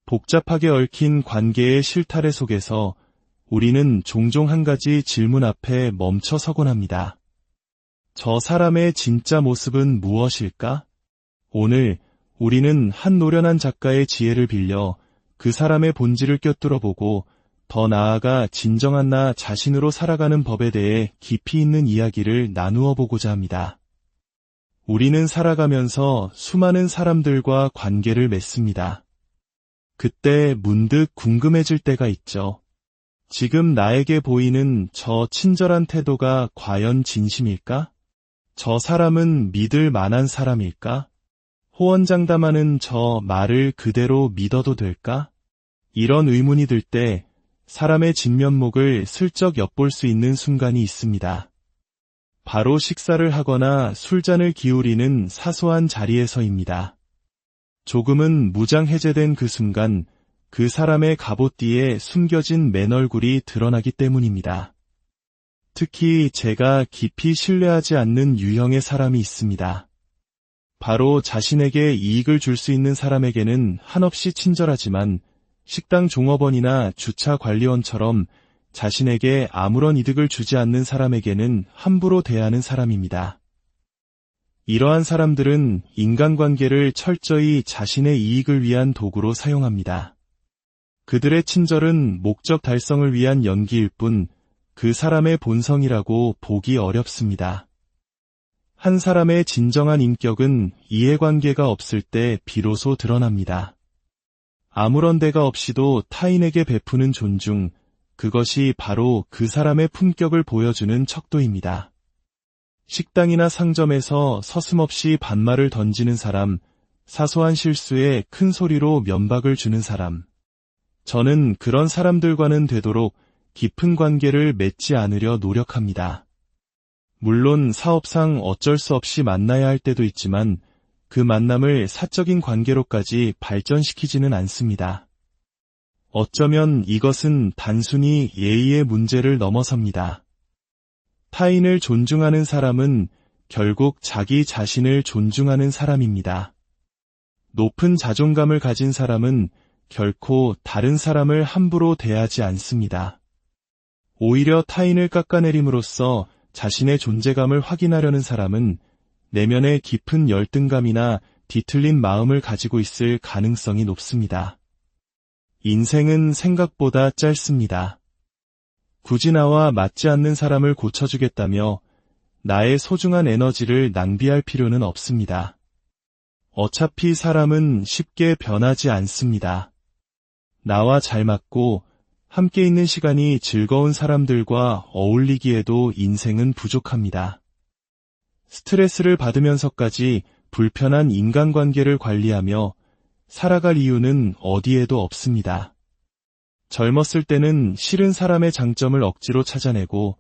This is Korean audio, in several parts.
복잡하게 얽힌 관계의 실타래 속에서 우리는 종종 한 가지 질문 앞에 멈춰 서곤 합니다. 저 사람의 진짜 모습은 무엇일까? 오늘 우리는 한 노련한 작가의 지혜를 빌려 그 사람의 본질을 꿰뚫어보고 더 나아가 진정한 나 자신으로 살아가는 법에 대해 깊이 있는 이야기를 나누어 보고자 합니다. 우리는 살아가면서 수많은 사람들과 관계를 맺습니다. 그때 문득 궁금해질 때가 있죠. 지금 나에게 보이는 저 친절한 태도가 과연 진심일까? 저 사람은 믿을 만한 사람일까? 호언장담하는 저 말을 그대로 믿어도 될까? 이런 의문이 들 때 사람의 진면목을 슬쩍 엿볼 수 있는 순간이 있습니다. 바로 식사를 하거나 술잔을 기울이는 사소한 자리에서입니다. 조금은 무장해제된 그 순간 그 사람의 갑옷 뒤에 숨겨진 맨얼굴이 드러나기 때문입니다. 특히 제가 깊이 신뢰하지 않는 유형의 사람이 있습니다. 바로 자신에게 이익을 줄 수 있는 사람에게는 한없이 친절하지만 식당 종업원이나 주차 관리원처럼 자신에게 아무런 이득을 주지 않는 사람에게는 함부로 대하는 사람입니다. 이러한 사람들은 인간관계를 철저히 자신의 이익을 위한 도구로 사용합니다. 그들의 친절은 목적 달성을 위한 연기일 뿐 그 사람의 본성이라고 보기 어렵습니다. 한 사람의 진정한 인격은 이해관계가 없을 때 비로소 드러납니다. 아무런 대가 없이도 타인에게 베푸는 존중, 그것이 바로 그 사람의 품격을 보여주는 척도입니다. 식당이나 상점에서 서슴없이 반말을 던지는 사람, 사소한 실수에 큰 소리로 면박을 주는 사람. 저는 그런 사람들과는 되도록 깊은 관계를 맺지 않으려 노력합니다. 물론 사업상 어쩔 수 없이 만나야 할 때도 있지만 그 만남을 사적인 관계로까지 발전시키지는 않습니다. 어쩌면 이것은 단순히 예의의 문제를 넘어섭니다. 타인을 존중하는 사람은 결국 자기 자신을 존중하는 사람입니다. 높은 자존감을 가진 사람은 결코 다른 사람을 함부로 대하지 않습니다. 오히려 타인을 깎아내림으로써 자신의 존재감을 확인하려는 사람은 내면의 깊은 열등감이나 뒤틀린 마음을 가지고 있을 가능성이 높습니다. 인생은 생각보다 짧습니다. 굳이 나와 맞지 않는 사람을 고쳐주겠다며 나의 소중한 에너지를 낭비할 필요는 없습니다. 어차피 사람은 쉽게 변하지 않습니다. 나와 잘 맞고 함께 있는 시간이 즐거운 사람들과 어울리기에도 인생은 부족합니다. 스트레스를 받으면서까지 불편한 인간관계를 관리하며 살아갈 이유는 어디에도 없습니다. 젊었을 때는 싫은 사람의 장점을 억지로 찾아내고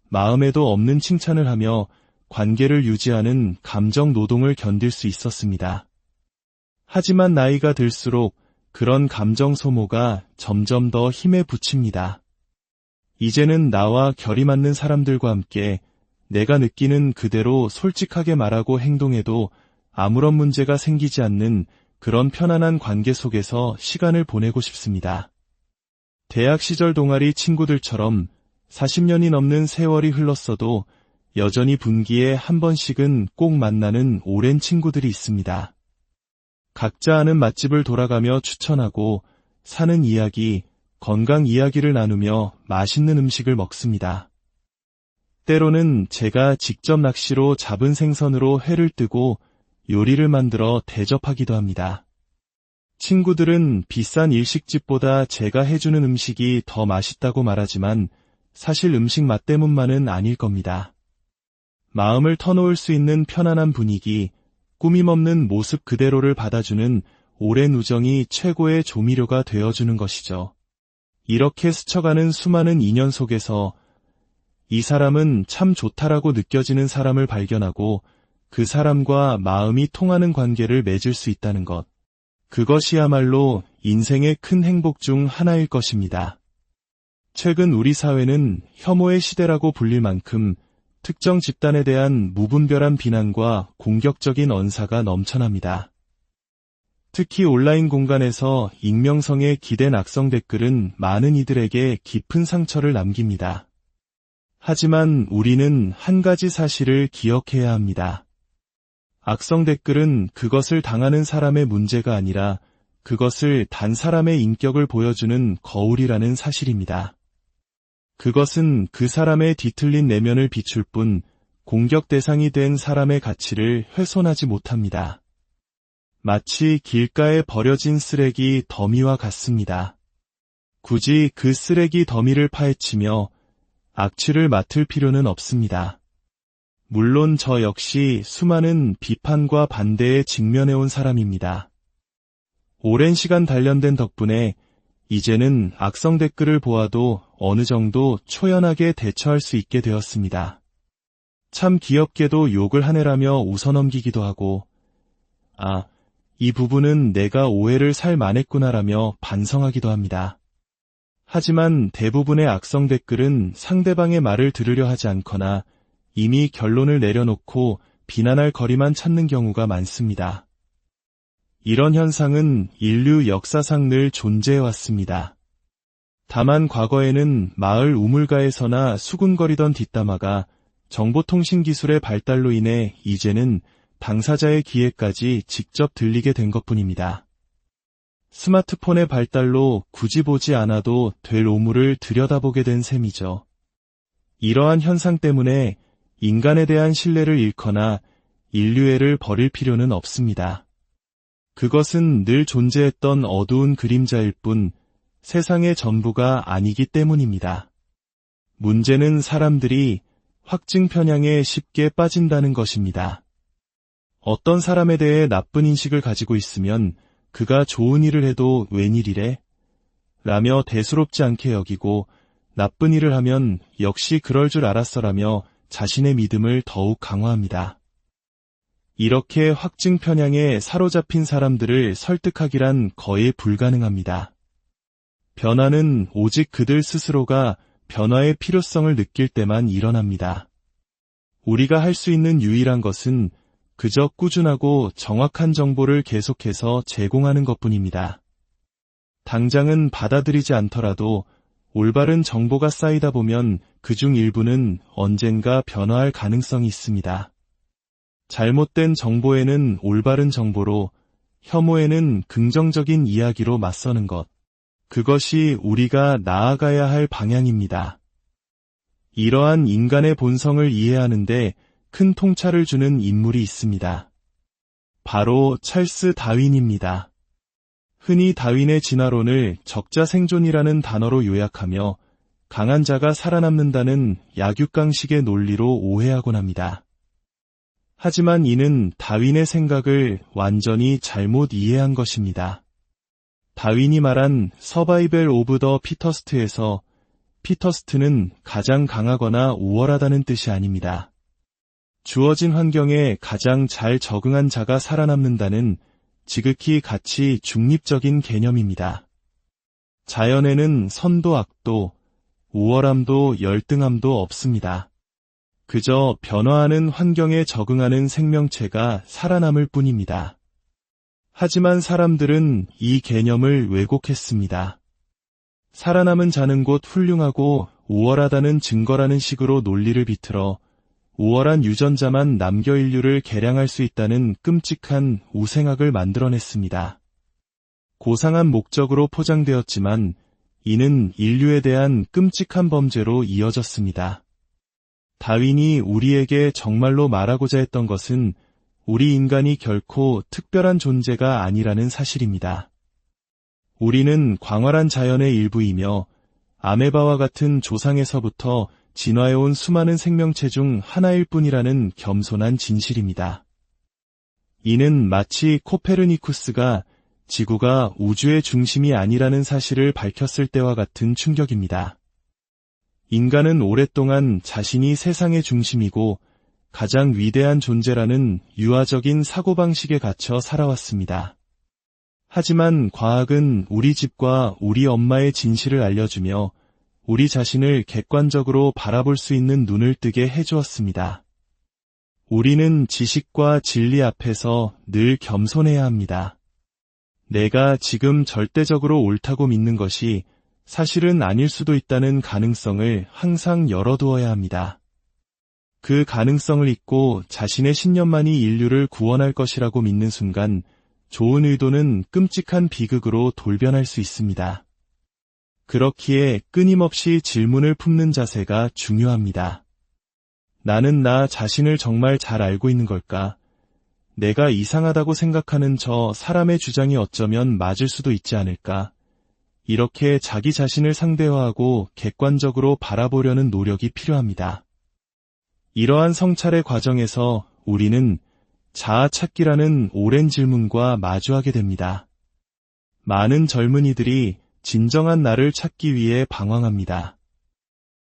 마음에도 없는 칭찬을 하며 관계를 유지하는 감정 노동을 견딜 수 있었습니다. 하지만 나이가 들수록 그런 감정 소모가 점점 더 힘에 부칩니다. 이제는 나와 결이 맞는 사람들과 함께 내가 느끼는 그대로 솔직하게 말하고 행동해도 아무런 문제가 생기지 않는 그런 편안한 관계 속에서 시간을 보내고 싶습니다. 대학 시절 동아리 친구들처럼 40년이 넘는 세월이 흘렀어도 여전히 분기에 한 번씩은 꼭 만나는 오랜 친구들이 있습니다. 각자 아는 맛집을 돌아가며 추천하고 사는 이야기, 건강 이야기를 나누며 맛있는 음식을 먹습니다. 때로는 제가 직접 낚시로 잡은 생선으로 회를 뜨고 요리를 만들어 대접하기도 합니다. 친구들은 비싼 일식집보다 제가 해주는 음식이 더 맛있다고 말하지만 사실 음식 맛 때문만은 아닐 겁니다. 마음을 터놓을 수 있는 편안한 분위기, 꾸밈없는 모습 그대로를 받아주는 오랜 우정이 최고의 조미료가 되어주는 것이죠. 이렇게 스쳐가는 수많은 인연 속에서 이 사람은 참 좋다라고 느껴지는 사람을 발견하고 그 사람과 마음이 통하는 관계를 맺을 수 있다는 것. 그것이야말로 인생의 큰 행복 중 하나일 것입니다. 최근 우리 사회는 혐오의 시대라고 불릴 만큼 특정 집단에 대한 무분별한 비난과 공격적인 언사가 넘쳐납니다. 특히 온라인 공간에서 익명성에 기댄 악성 댓글은 많은 이들에게 깊은 상처를 남깁니다. 하지만 우리는 한 가지 사실을 기억해야 합니다. 악성 댓글은 그것을 당하는 사람의 문제가 아니라 그것을 단 사람의 인격을 보여주는 거울이라는 사실입니다. 그것은 그 사람의 뒤틀린 내면을 비출 뿐 공격 대상이 된 사람의 가치를 훼손하지 못합니다. 마치 길가에 버려진 쓰레기 더미와 같습니다. 굳이 그 쓰레기 더미를 파헤치며 악취를 맡을 필요는 없습니다. 물론 저 역시 수많은 비판과 반대에 직면해온 사람입니다. 오랜 시간 단련된 덕분에 이제는 악성 댓글을 보아도 어느 정도 초연하게 대처할 수 있게 되었습니다. 참 귀엽게도 욕을 하네라며 웃어넘기기도 하고, 이 부분은 내가 오해를 살 만했구나라며 반성하기도 합니다. 하지만 대부분의 악성 댓글은 상대방의 말을 들으려 하지 않거나 이미 결론을 내려놓고 비난할 거리만 찾는 경우가 많습니다. 이런 현상은 인류 역사상 늘 존재해왔습니다. 다만 과거에는 마을 우물가에서나 수군거리던 뒷담화가 정보통신 기술의 발달로 인해 이제는 당사자의 귀에까지 직접 들리게 된 것뿐입니다. 스마트폰의 발달로 굳이 보지 않아도 될 오물을 들여다보게 된 셈이죠. 이러한 현상 때문에 인간에 대한 신뢰를 잃거나 인류애를 버릴 필요는 없습니다. 그것은 늘 존재했던 어두운 그림자일 뿐 세상의 전부가 아니기 때문입니다. 문제는 사람들이 확증 편향에 쉽게 빠진다는 것입니다. 어떤 사람에 대해 나쁜 인식을 가지고 있으면 그가 좋은 일을 해도 웬일이래? 라며 대수롭지 않게 여기고 나쁜 일을 하면 역시 그럴 줄 알았어라며 자신의 믿음을 더욱 강화합니다. 이렇게 확증 편향에 사로잡힌 사람들을 설득하기란 거의 불가능합니다. 변화는 오직 그들 스스로가 변화의 필요성을 느낄 때만 일어납니다. 우리가 할 수 있는 유일한 것은 그저 꾸준하고 정확한 정보를 계속해서 제공하는 것뿐입니다. 당장은 받아들이지 않더라도 올바른 정보가 쌓이다 보면 그중 일부는 언젠가 변화할 가능성이 있습니다. 잘못된 정보에는 올바른 정보로, 혐오에는 긍정적인 이야기로 맞서는 것. 그것이 우리가 나아가야 할 방향입니다. 이러한 인간의 본성을 이해하는데 큰 통찰을 주는 인물이 있습니다. 바로 찰스 다윈입니다. 흔히 다윈의 진화론을 적자생존이라는 단어로 요약하며 강한 자가 살아남는다는 약육강식의 논리로 오해하곤 합니다. 하지만 이는 다윈의 생각을 완전히 잘못 이해한 것입니다. 다윈이 말한 서바이벌 오브 더 피터스트에서 피터스트는 가장 강하거나 우월하다는 뜻이 아닙니다. 주어진 환경에 가장 잘 적응한 자가 살아남는다는 지극히 가치 중립적인 개념입니다. 자연에는 선도 악도, 우월함도 열등함도 없습니다. 그저 변화하는 환경에 적응하는 생명체가 살아남을 뿐입니다. 하지만 사람들은 이 개념을 왜곡했습니다. 살아남은 자는 곧 훌륭하고 우월하다는 증거라는 식으로 논리를 비틀어 우월한 유전자만 남겨 인류를 개량할 수 있다는 끔찍한 우생학을 만들어냈습니다. 고상한 목적으로 포장되었지만 이는 인류에 대한 끔찍한 범죄로 이어졌습니다. 다윈이 우리에게 정말로 말하고자 했던 것은 우리 인간이 결코 특별한 존재가 아니라는 사실입니다. 우리는 광활한 자연의 일부이며 아메바와 같은 조상에서부터 진화해온 수많은 생명체 중 하나일 뿐이라는 겸손한 진실입니다. 이는 마치 코페르니쿠스가 지구가 우주의 중심이 아니라는 사실을 밝혔을 때와 같은 충격입니다. 인간은 오랫동안 자신이 세상의 중심이고 가장 위대한 존재라는 유아적인 사고방식에 갇혀 살아왔습니다. 하지만 과학은 우리 집과 우리 엄마의 진실을 알려주며 우리 자신을 객관적으로 바라볼 수 있는 눈을 뜨게 해주었습니다. 우리는 지식과 진리 앞에서 늘 겸손해야 합니다. 내가 지금 절대적으로 옳다고 믿는 것이 사실은 아닐 수도 있다는 가능성을 항상 열어두어야 합니다. 그 가능성을 잊고 자신의 신념만이 인류를 구원할 것이라고 믿는 순간 좋은 의도는 끔찍한 비극으로 돌변할 수 있습니다. 그렇기에 끊임없이 질문을 품는 자세가 중요합니다. 나는 나 자신을 정말 잘 알고 있는 걸까? 내가 이상하다고 생각하는 저 사람의 주장이 어쩌면 맞을 수도 있지 않을까? 이렇게 자기 자신을 상대화하고 객관적으로 바라보려는 노력이 필요합니다. 이러한 성찰의 과정에서 우리는 자아 찾기라는 오랜 질문과 마주하게 됩니다. 많은 젊은이들이 진정한 나를 찾기 위해 방황합니다.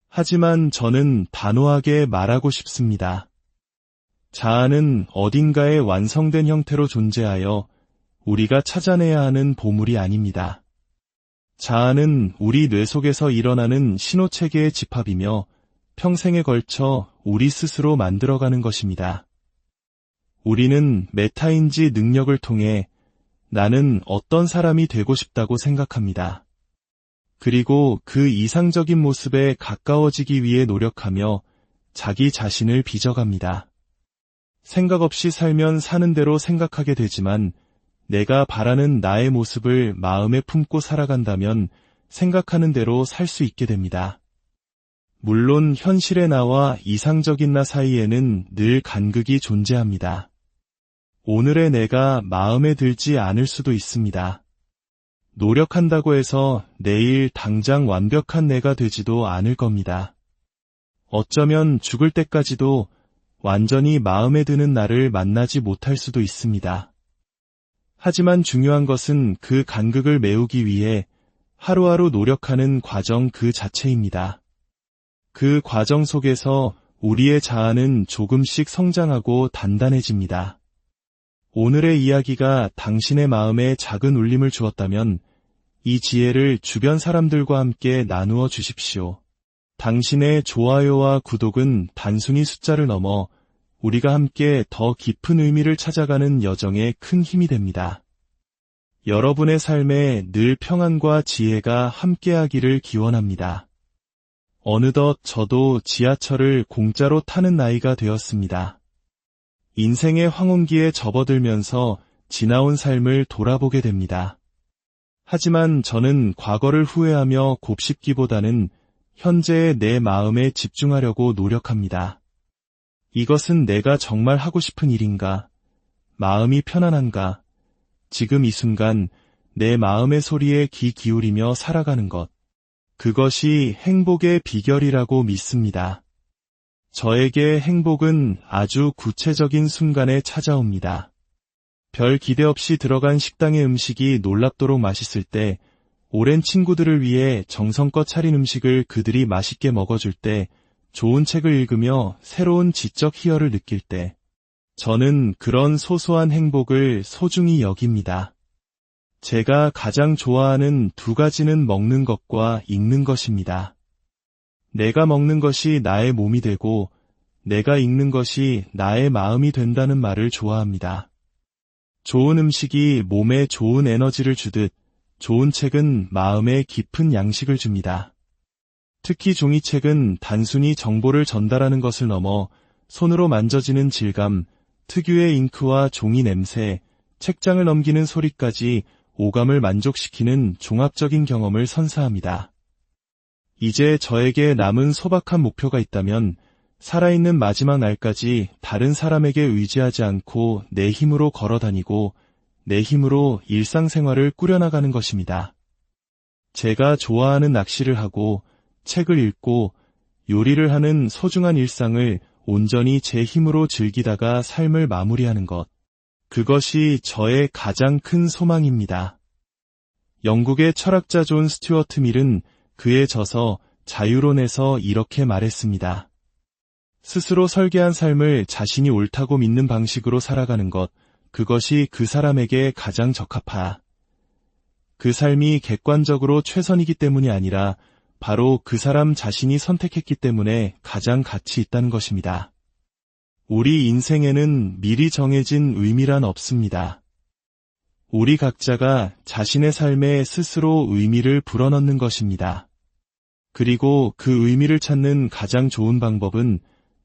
하지만 저는 단호하게 말하고 싶습니다. 자아는 어딘가에 완성된 형태로 존재하여 우리가 찾아내야 하는 보물이 아닙니다. 자아는 우리 뇌 속에서 일어나는 신호체계의 집합이며 평생에 걸쳐 우리 스스로 만들어가는 것입니다. 우리는 메타인지 능력을 통해 나는 어떤 사람이 되고 싶다고 생각합니다. 그리고 그 이상적인 모습에 가까워지기 위해 노력하며 자기 자신을 빚어갑니다. 생각 없이 살면 사는 대로 생각하게 되지만 내가 바라는 나의 모습을 마음에 품고 살아간다면 생각하는 대로 살 수 있게 됩니다. 물론 현실의 나와 이상적인 나 사이에는 늘 간극이 존재합니다. 오늘의 내가 마음에 들지 않을 수도 있습니다. 노력한다고 해서 내일 당장 완벽한 내가 되지도 않을 겁니다. 어쩌면 죽을 때까지도 완전히 마음에 드는 나를 만나지 못할 수도 있습니다. 하지만 중요한 것은 그 간극을 메우기 위해 하루하루 노력하는 과정 그 자체입니다. 그 과정 속에서 우리의 자아는 조금씩 성장하고 단단해집니다. 오늘의 이야기가 당신의 마음에 작은 울림을 주었다면 이 지혜를 주변 사람들과 함께 나누어 주십시오. 당신의 좋아요와 구독은 단순히 숫자를 넘어 우리가 함께 더 깊은 의미를 찾아가는 여정에 큰 힘이 됩니다. 여러분의 삶에 늘 평안과 지혜가 함께하기를 기원합니다. 어느덧 저도 지하철을 공짜로 타는 나이가 되었습니다. 인생의 황혼기에 접어들면서 지나온 삶을 돌아보게 됩니다. 하지만 저는 과거를 후회하며 곱씹기보다는 현재의 내 마음에 집중하려고 노력합니다. 이것은 내가 정말 하고 싶은 일인가? 마음이 편안한가? 지금 이 순간 내 마음의 소리에 귀 기울이며 살아가는 것. 그것이 행복의 비결이라고 믿습니다. 저에게 행복은 아주 구체적인 순간에 찾아옵니다. 별 기대 없이 들어간 식당의 음식이 놀랍도록 맛있을 때, 오랜 친구들을 위해 정성껏 차린 음식을 그들이 맛있게 먹어줄 때, 좋은 책을 읽으며 새로운 지적 희열을 느낄 때, 저는 그런 소소한 행복을 소중히 여깁니다. 제가 가장 좋아하는 두 가지는 먹는 것과 읽는 것입니다. 내가 먹는 것이 나의 몸이 되고 내가 읽는 것이 나의 마음이 된다는 말을 좋아합니다. 좋은 음식이 몸에 좋은 에너지를 주듯 좋은 책은 마음에 깊은 양식을 줍니다. 특히 종이책은 단순히 정보를 전달하는 것을 넘어 손으로 만져지는 질감, 특유의 잉크와 종이 냄새, 책장을 넘기는 소리까지 오감을 만족시키는 종합적인 경험을 선사합니다. 이제 저에게 남은 소박한 목표가 있다면 살아있는 마지막 날까지 다른 사람에게 의지하지 않고 내 힘으로 걸어다니고 내 힘으로 일상생활을 꾸려나가는 것입니다. 제가 좋아하는 낚시를 하고 책을 읽고 요리를 하는 소중한 일상을 온전히 제 힘으로 즐기다가 삶을 마무리하는 것. 그것이 저의 가장 큰 소망입니다. 영국의 철학자 존 스튜어트 밀은 그의 저서 자유론에서 이렇게 말했습니다. 스스로 설계한 삶을 자신이 옳다고 믿는 방식으로 살아가는 것, 그것이 그 사람에게 가장 적합하. 그 삶이 객관적으로 최선이기 때문이 아니라 바로 그 사람 자신이 선택했기 때문에 가장 가치 있다는 것입니다. 우리 인생에는 미리 정해진 의미란 없습니다. 우리 각자가 자신의 삶에 스스로 의미를 불어넣는 것입니다. 그리고 그 의미를 찾는 가장 좋은 방법은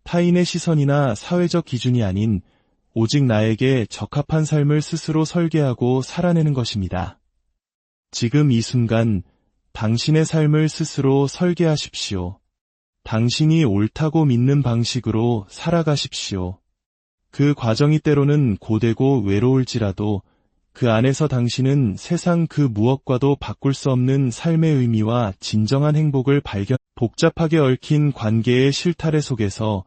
타인의 시선이나 사회적 기준이 아닌 오직 나에게 적합한 삶을 스스로 설계하고 살아내는 것입니다. 지금 이 순간 당신의 삶을 스스로 설계하십시오. 당신이 옳다고 믿는 방식으로 살아가십시오. 그 과정이 때로는 고되고 외로울지라도 그 안에서 당신은 세상 그 무엇과도 바꿀 수 없는 삶의 의미와 진정한 행복을 복잡하게 얽힌 관계의 실타래 속에서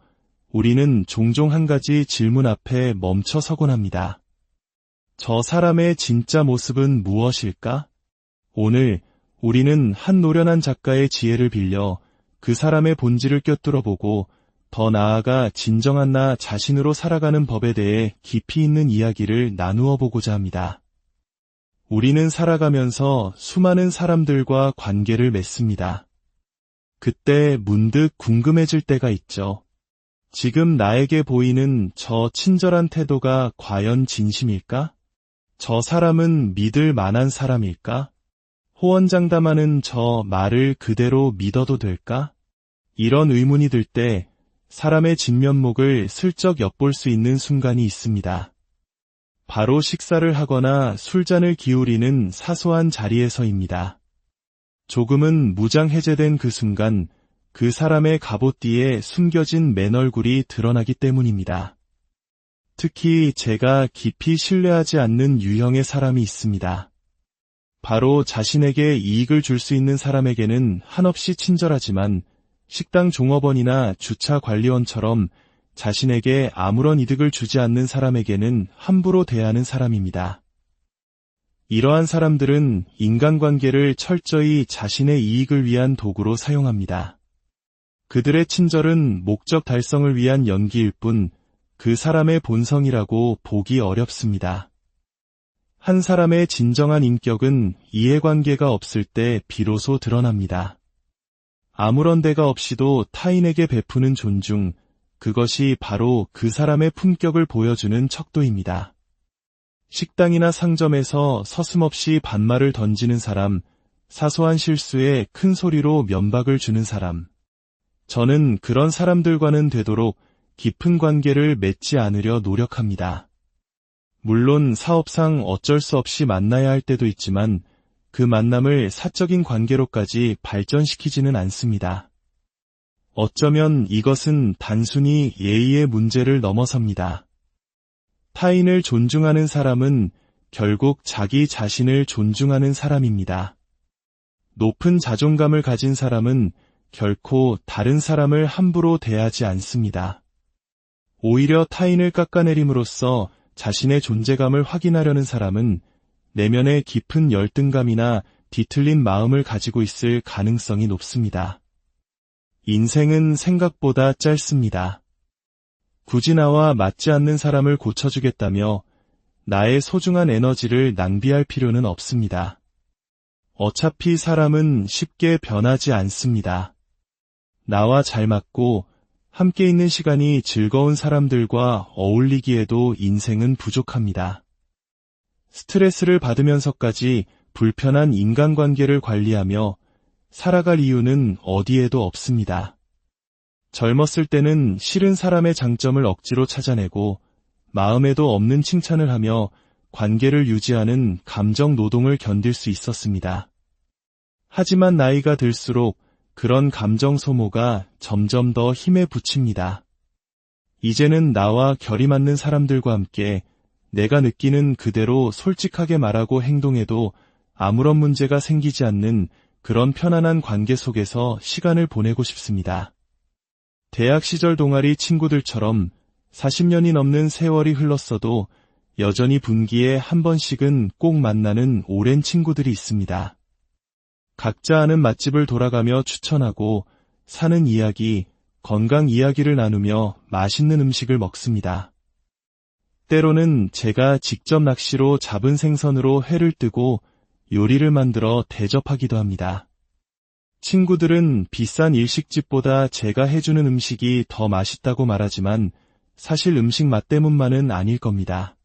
우리는 종종 한 가지 질문 앞에 멈춰 서곤 합니다. 저 사람의 진짜 모습은 무엇일까? 오늘 우리는 한 노련한 작가의 지혜를 빌려 그 사람의 본질을 꿰뚫어보고 더 나아가 진정한 나 자신으로 살아가는 법에 대해 깊이 있는 이야기를 나누어 보고자 합니다. 우리는 살아가면서 수많은 사람들과 관계를 맺습니다. 그때 문득 궁금해질 때가 있죠. 지금 나에게 보이는 저 친절한 태도가 과연 진심일까? 저 사람은 믿을 만한 사람일까? 호언장담하는 저 말을 그대로 믿어도 될까? 이런 의문이 들 때 사람의 진면목을 슬쩍 엿볼 수 있는 순간이 있습니다. 바로 식사를 하거나 술잔을 기울이는 사소한 자리에서입니다. 조금은 무장해제된 그 순간 그 사람의 갑옷 뒤에 숨겨진 맨얼굴이 드러나기 때문입니다. 특히 제가 깊이 신뢰하지 않는 유형의 사람이 있습니다. 바로 자신에게 이익을 줄 수 있는 사람에게는 한없이 친절하지만 식당 종업원이나 주차 관리원처럼 자신에게 아무런 이득을 주지 않는 사람에게는 함부로 대하는 사람입니다. 이러한 사람들은 인간관계를 철저히 자신의 이익을 위한 도구로 사용합니다. 그들의 친절은 목적 달성을 위한 연기일 뿐 그 사람의 본성이라고 보기 어렵습니다. 한 사람의 진정한 인격은 이해관계가 없을 때 비로소 드러납니다. 아무런 대가 없이도 타인에게 베푸는 존중, 그것이 바로 그 사람의 품격을 보여주는 척도입니다. 식당이나 상점에서 서슴없이 반말을 던지는 사람, 사소한 실수에 큰 소리로 면박을 주는 사람. 저는 그런 사람들과는 되도록 깊은 관계를 맺지 않으려 노력합니다. 물론 사업상 어쩔 수 없이 만나야 할 때도 있지만 그 만남을 사적인 관계로까지 발전시키지는 않습니다. 어쩌면 이것은 단순히 예의의 문제를 넘어섭니다. 타인을 존중하는 사람은 결국 자기 자신을 존중하는 사람입니다. 높은 자존감을 가진 사람은 결코 다른 사람을 함부로 대하지 않습니다. 오히려 타인을 깎아내림으로써 자신의 존재감을 확인하려는 사람은 내면의 깊은 열등감이나 뒤틀린 마음을 가지고 있을 가능성이 높습니다. 인생은 생각보다 짧습니다. 굳이 나와 맞지 않는 사람을 고쳐주겠다며 나의 소중한 에너지를 낭비할 필요는 없습니다. 어차피 사람은 쉽게 변하지 않습니다. 나와 잘 맞고 함께 있는 시간이 즐거운 사람들과 어울리기에도 인생은 부족합니다. 스트레스를 받으면서까지 불편한 인간관계를 관리하며 살아갈 이유는 어디에도 없습니다. 젊었을 때는 싫은 사람의 장점을 억지로 찾아내고 마음에도 없는 칭찬을 하며 관계를 유지하는 감정 노동을 견딜 수 있었습니다. 하지만 나이가 들수록 그런 감정 소모가 점점 더 힘에 부칩니다. 이제는 나와 결이 맞는 사람들과 함께 내가 느끼는 그대로 솔직하게 말하고 행동해도 아무런 문제가 생기지 않는 그런 편안한 관계 속에서 시간을 보내고 싶습니다. 대학 시절 동아리 친구들처럼 40년이 넘는 세월이 흘렀어도 여전히 분기에 한 번씩은 꼭 만나는 오랜 친구들이 있습니다. 각자 아는 맛집을 돌아가며 추천하고 사는 이야기, 건강 이야기를 나누며 맛있는 음식을 먹습니다. 때로는 제가 직접 낚시로 잡은 생선으로 회를 뜨고 요리를 만들어 대접하기도 합니다. 친구들은 비싼 일식집보다 제가 해주는 음식이 더 맛있다고 말하지만 사실 음식 맛 때문만은 아닐 겁니다.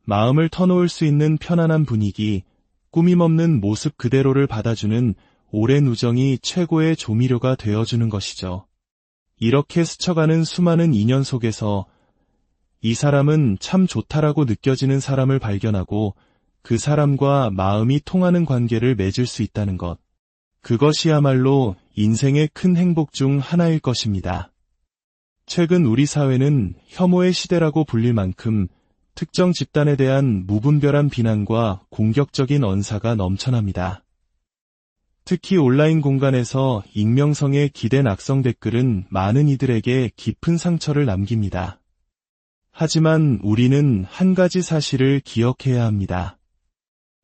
마음을 터놓을 수 있는 편안한 분위기, 꾸밈없는 모습 그대로를 받아주는 오랜 우정이 최고의 조미료가 되어주는 것이죠. 이렇게 스쳐가는 수많은 인연 속에서 이 사람은 참 좋다라고 느껴지는 사람을 발견하고 그 사람과 마음이 통하는 관계를 맺을 수 있다는 것. 그것이야말로 인생의 큰 행복 중 하나일 것입니다. 최근 우리 사회는 혐오의 시대라고 불릴 만큼 특정 집단에 대한 무분별한 비난과 공격적인 언사가 넘쳐납니다. 특히 온라인 공간에서 익명성에 기댄 악성 댓글은 많은 이들에게 깊은 상처를 남깁니다. 하지만 우리는 한 가지 사실을 기억해야 합니다.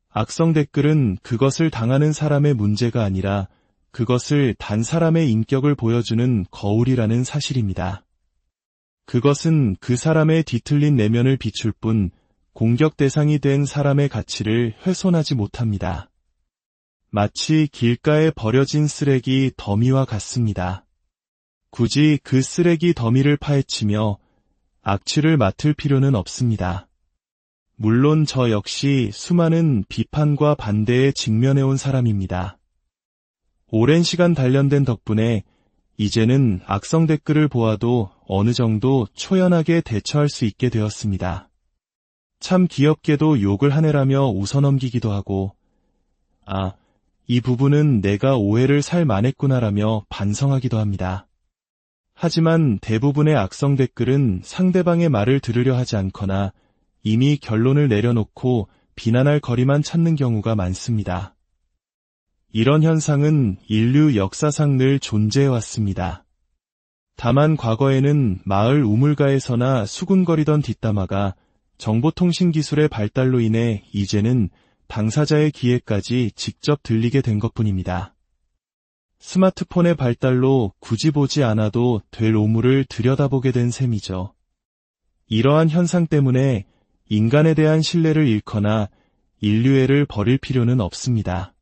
악성 댓글은 그것을 당하는 사람의 문제가 아니라 그것을 단 사람의 인격을 보여주는 거울이라는 사실입니다. 그것은 그 사람의 뒤틀린 내면을 비출 뿐 공격 대상이 된 사람의 가치를 훼손하지 못합니다. 마치 길가에 버려진 쓰레기 더미와 같습니다. 굳이 그 쓰레기 더미를 파헤치며 악취를 맡을 필요는 없습니다. 물론 저 역시 수많은 비판과 반대에 직면해온 사람입니다. 오랜 시간 단련된 덕분에 이제는 악성 댓글을 보아도 어느 정도 초연하게 대처할 수 있게 되었습니다. 참 귀엽게도 욕을 하네라며 웃어넘기기도 하고, 이 부분은 내가 오해를 살 만했구나라며 반성하기도 합니다. 하지만 대부분의 악성 댓글은 상대방의 말을 들으려 하지 않거나 이미 결론을 내려놓고 비난할 거리만 찾는 경우가 많습니다. 이런 현상은 인류 역사상 늘 존재해왔습니다. 다만 과거에는 마을 우물가에서나 수군거리던 뒷담화가 정보통신 기술의 발달로 인해 이제는 당사자의 귀에까지 직접 들리게 된 것뿐입니다. 스마트폰의 발달로 굳이 보지 않아도 될 오물을 들여다보게 된 셈이죠. 이러한 현상 때문에 인간에 대한 신뢰를 잃거나 인류애를 버릴 필요는 없습니다.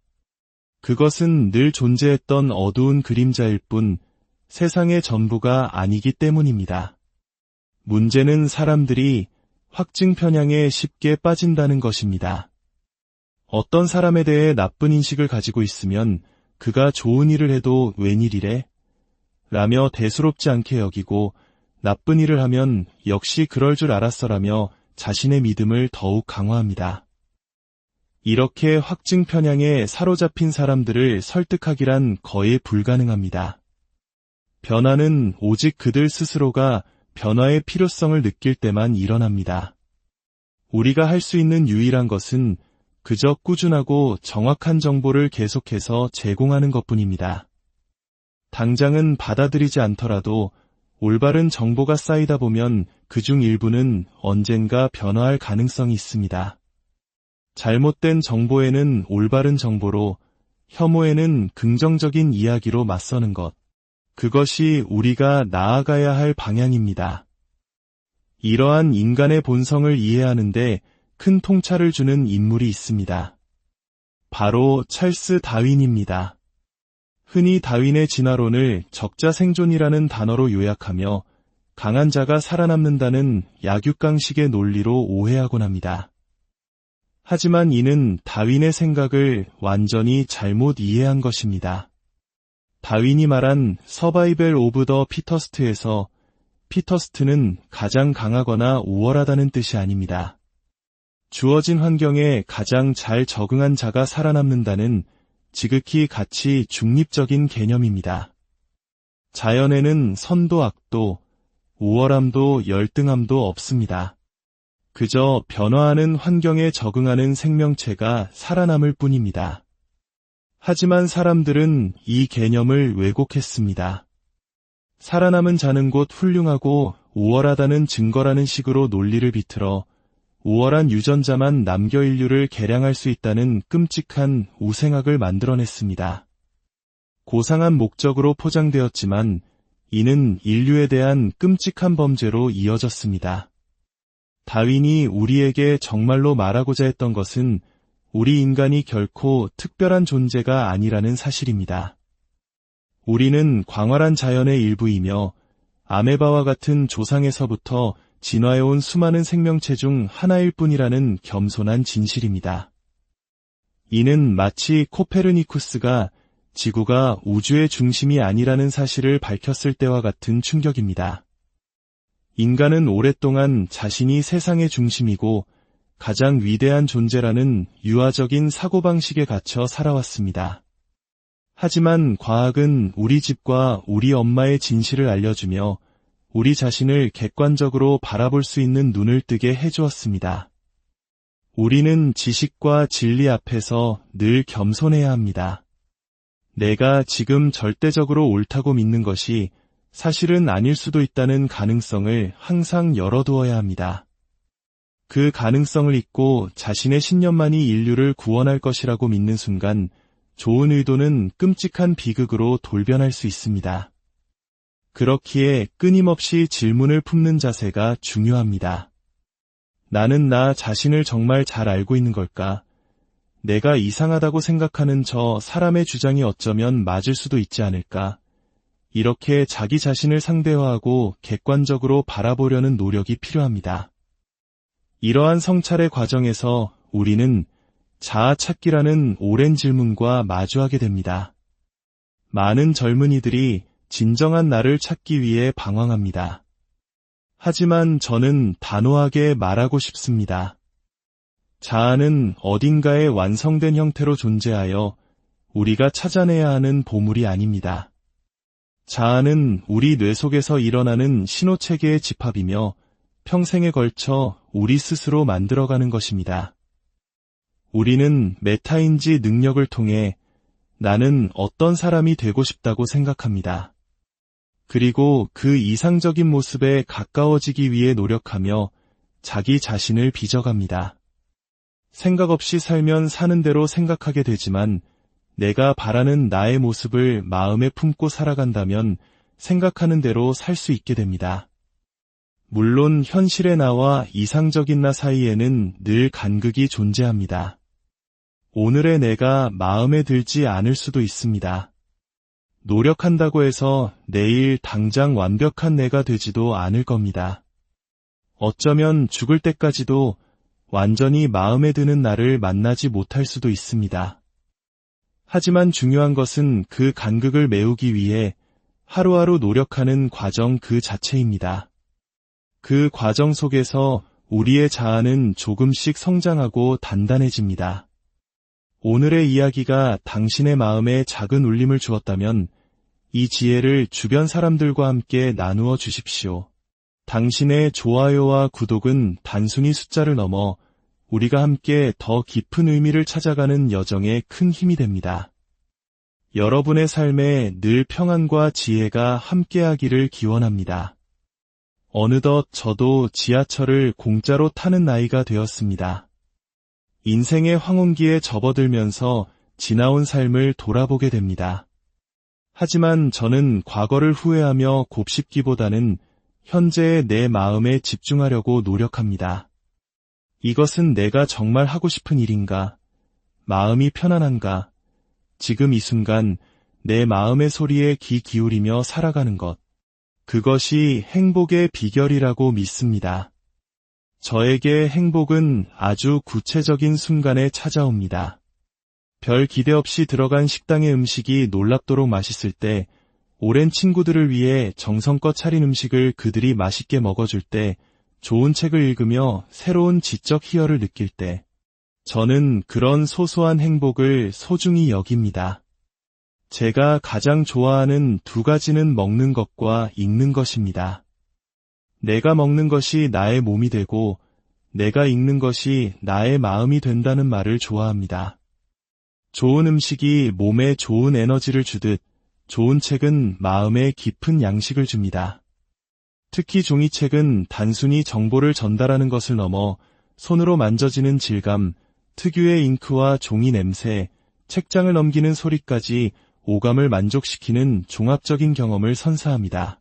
그것은 늘 존재했던 어두운 그림자일 뿐 세상의 전부가 아니기 때문입니다. 문제는 사람들이 확증 편향에 쉽게 빠진다는 것입니다. 어떤 사람에 대해 나쁜 인식을 가지고 있으면 그가 좋은 일을 해도 웬일이래? 라며 대수롭지 않게 여기고 나쁜 일을 하면 역시 그럴 줄 알았어라며 자신의 믿음을 더욱 강화합니다. 이렇게 확증 편향에 사로잡힌 사람들을 설득하기란 거의 불가능합니다. 변화는 오직 그들 스스로가 변화의 필요성을 느낄 때만 일어납니다. 우리가 할 수 있는 유일한 것은 그저 꾸준하고 정확한 정보를 계속해서 제공하는 것뿐입니다. 당장은 받아들이지 않더라도 올바른 정보가 쌓이다 보면 그중 일부는 언젠가 변화할 가능성이 있습니다. 잘못된 정보에는 올바른 정보로, 혐오에는 긍정적인 이야기로 맞서는 것. 그것이 우리가 나아가야 할 방향입니다. 이러한 인간의 본성을 이해하는데 큰 통찰을 주는 인물이 있습니다. 바로 찰스 다윈입니다. 흔히 다윈의 진화론을 적자생존이라는 단어로 요약하며 강한 자가 살아남는다는 약육강식의 논리로 오해하곤 합니다. 하지만 이는 다윈의 생각을 완전히 잘못 이해한 것입니다. 다윈이 말한 서바이벌 오브 더 피터스트에서 피터스트는 가장 강하거나 우월하다는 뜻이 아닙니다. 주어진 환경에 가장 잘 적응한 자가 살아남는다는 지극히 가치 중립적인 개념입니다. 자연에는 선도 악도, 우월함도 열등함도 없습니다. 그저 변화하는 환경에 적응하는 생명체가 살아남을 뿐입니다. 하지만 사람들은 이 개념을 왜곡했습니다. 살아남은 자는 곧 훌륭하고 우월하다는 증거라는 식으로 논리를 비틀어 우월한 유전자만 남겨 인류를 개량할 수 있다는 끔찍한 우생학을 만들어냈습니다. 고상한 목적으로 포장되었지만 이는 인류에 대한 끔찍한 범죄로 이어졌습니다. 다윈이 우리에게 정말로 말하고자 했던 것은 우리 인간이 결코 특별한 존재가 아니라는 사실입니다. 우리는 광활한 자연의 일부이며 아메바와 같은 조상에서부터 진화해온 수많은 생명체 중 하나일 뿐이라는 겸손한 진실입니다. 이는 마치 코페르니쿠스가 지구가 우주의 중심이 아니라는 사실을 밝혔을 때와 같은 충격입니다. 인간은 오랫동안 자신이 세상의 중심이고 가장 위대한 존재라는 유아적인 사고방식에 갇혀 살아왔습니다. 하지만 과학은 우리 집과 우리 엄마의 진실을 알려주며 우리 자신을 객관적으로 바라볼 수 있는 눈을 뜨게 해주었습니다. 우리는 지식과 진리 앞에서 늘 겸손해야 합니다. 내가 지금 절대적으로 옳다고 믿는 것이 사실은 아닐 수도 있다는 가능성을 항상 열어두어야 합니다. 그 가능성을 잊고 자신의 신념만이 인류를 구원할 것이라고 믿는 순간 좋은 의도는 끔찍한 비극으로 돌변할 수 있습니다. 그렇기에 끊임없이 질문을 품는 자세가 중요합니다. 나는 나 자신을 정말 잘 알고 있는 걸까? 내가 이상하다고 생각하는 저 사람의 주장이 어쩌면 맞을 수도 있지 않을까? 이렇게 자기 자신을 상대화하고 객관적으로 바라보려는 노력이 필요합니다. 이러한 성찰의 과정에서 우리는 자아 찾기라는 오랜 질문과 마주하게 됩니다. 많은 젊은이들이 진정한 나를 찾기 위해 방황합니다. 하지만 저는 단호하게 말하고 싶습니다. 자아는 어딘가에 완성된 형태로 존재하여 우리가 찾아내야 하는 보물이 아닙니다. 자아는 우리 뇌 속에서 일어나는 신호체계의 집합이며 평생에 걸쳐 우리 스스로 만들어가는 것입니다. 우리는 메타인지 능력을 통해 나는 어떤 사람이 되고 싶다고 생각합니다. 그리고 그 이상적인 모습에 가까워지기 위해 노력하며 자기 자신을 빚어갑니다. 생각 없이 살면 사는 대로 생각하게 되지만 내가 바라는 나의 모습을 마음에 품고 살아간다면 생각하는 대로 살 수 있게 됩니다. 물론 현실의 나와 이상적인 나 사이에는 늘 간극이 존재합니다. 오늘의 내가 마음에 들지 않을 수도 있습니다. 노력한다고 해서 내일 당장 완벽한 내가 되지도 않을 겁니다. 어쩌면 죽을 때까지도 완전히 마음에 드는 나를 만나지 못할 수도 있습니다. 하지만 중요한 것은 그 간극을 메우기 위해 하루하루 노력하는 과정 그 자체입니다. 그 과정 속에서 우리의 자아는 조금씩 성장하고 단단해집니다. 오늘의 이야기가 당신의 마음에 작은 울림을 주었다면 이 지혜를 주변 사람들과 함께 나누어 주십시오. 당신의 좋아요와 구독은 단순히 숫자를 넘어 우리가 함께 더 깊은 의미를 찾아가는 여정에 큰 힘이 됩니다. 여러분의 삶에 늘 평안과 지혜가 함께하기를 기원합니다. 어느덧 저도 지하철을 공짜로 타는 나이가 되었습니다. 인생의 황혼기에 접어들면서 지나온 삶을 돌아보게 됩니다. 하지만 저는 과거를 후회하며 곱씹기보다는 현재의 내 마음에 집중하려고 노력합니다. 이것은 내가 정말 하고 싶은 일인가? 마음이 편안한가? 지금 이 순간 내 마음의 소리에 귀 기울이며 살아가는 것. 그것이 행복의 비결이라고 믿습니다. 저에게 행복은 아주 구체적인 순간에 찾아옵니다. 별 기대 없이 들어간 식당의 음식이 놀랍도록 맛있을 때, 오랜 친구들을 위해 정성껏 차린 음식을 그들이 맛있게 먹어줄 때, 좋은 책을 읽으며 새로운 지적 희열을 느낄 때, 저는 그런 소소한 행복을 소중히 여깁니다. 제가 가장 좋아하는 두 가지는 먹는 것과 읽는 것입니다. 내가 먹는 것이 나의 몸이 되고 내가 읽는 것이 나의 마음이 된다는 말을 좋아합니다. 좋은 음식이 몸에 좋은 에너지를 주듯 좋은 책은 마음에 깊은 양식을 줍니다. 특히 종이책은 단순히 정보를 전달하는 것을 넘어 손으로 만져지는 질감, 특유의 잉크와 종이 냄새, 책장을 넘기는 소리까지 오감을 만족시키는 종합적인 경험을 선사합니다.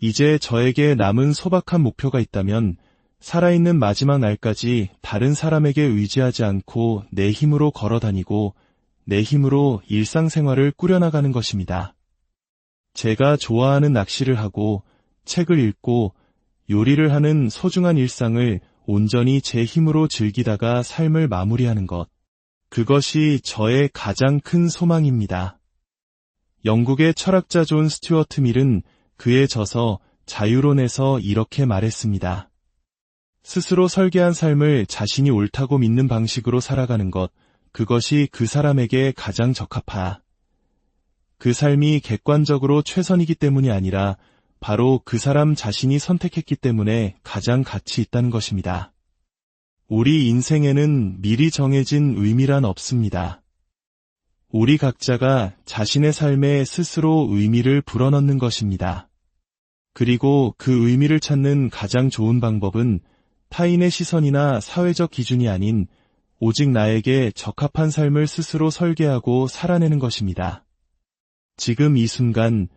이제 저에게 남은 소박한 목표가 있다면 살아있는 마지막 날까지 다른 사람에게 의지하지 않고 내 힘으로 걸어다니고 내 힘으로 일상생활을 꾸려나가는 것입니다. 제가 좋아하는 낚시를 하고 책을 읽고 요리를 하는 소중한 일상을 온전히 제 힘으로 즐기다가 삶을 마무리하는 것. 그것이 저의 가장 큰 소망입니다. 영국의 철학자 존 스튜어트 밀은 그의 저서 자유론에서 이렇게 말했습니다. 스스로 설계한 삶을 자신이 옳다고 믿는 방식으로 살아가는 것, 그것이 그 사람에게 가장 적합하. 그 삶이 객관적으로 최선이기 때문이 아니라 바로 그 사람 자신이 선택했기 때문에 가장 가치 있다는 것입니다. 우리 인생에는 미리 정해진 의미란 없습니다. 우리 각자가 자신의 삶에 스스로 의미를 불어넣는 것입니다. 그리고 그 의미를 찾는 가장 좋은 방법은 타인의 시선이나 사회적 기준이 아닌 오직 나에게 적합한 삶을 스스로 설계하고 살아내는 것입니다. 지금 이 순간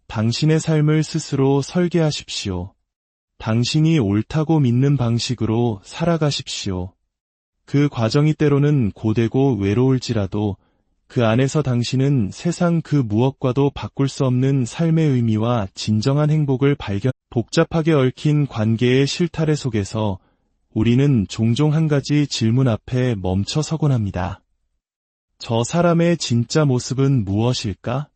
당신의 삶을 스스로 설계하십시오. 당신이 옳다고 믿는 방식으로 살아가십시오. 그 과정이 때로는 고되고 외로울지라도 그 안에서 당신은 세상 그 무엇과도 바꿀 수 없는 삶의 의미와 진정한 행복을 발견. 복잡하게 얽힌 관계의 실타래 속에서 우리는 종종 한 가지 질문 앞에 멈춰 서곤 합니다. 저 사람의 진짜 모습은 무엇일까?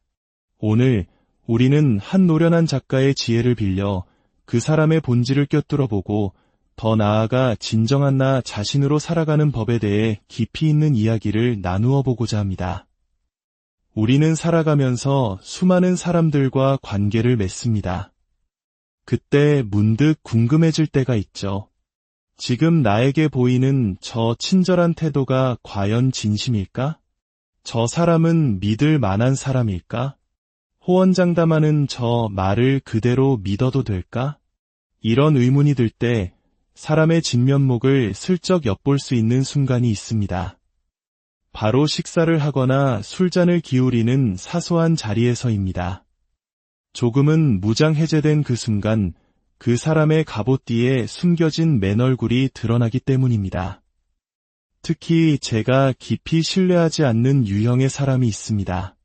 오늘 우리는 한 노련한 작가의 지혜를 빌려 그 사람의 본질을 꿰뚫어보고 더 나아가 진정한 나 자신으로 살아가는 법에 대해 깊이 있는 이야기를 나누어 보고자 합니다. 우리는 살아가면서 수많은 사람들과 관계를 맺습니다. 그때 문득 궁금해질 때가 있죠. 지금 나에게 보이는 저 친절한 태도가 과연 진심일까? 저 사람은 믿을 만한 사람일까? 호언장담하는 저 말을 그대로 믿어도 될까? 이런 의문이 들 때 사람의 진면목을 슬쩍 엿볼 수 있는 순간이 있습니다. 바로 식사를 하거나 술잔을 기울이는 사소한 자리에서입니다. 조금은 무장해제된 그 순간 그 사람의 갑옷 뒤에 숨겨진 맨얼굴이 드러나기 때문입니다. 특히 제가 깊이 신뢰하지 않는 유형의 사람이 있습니다.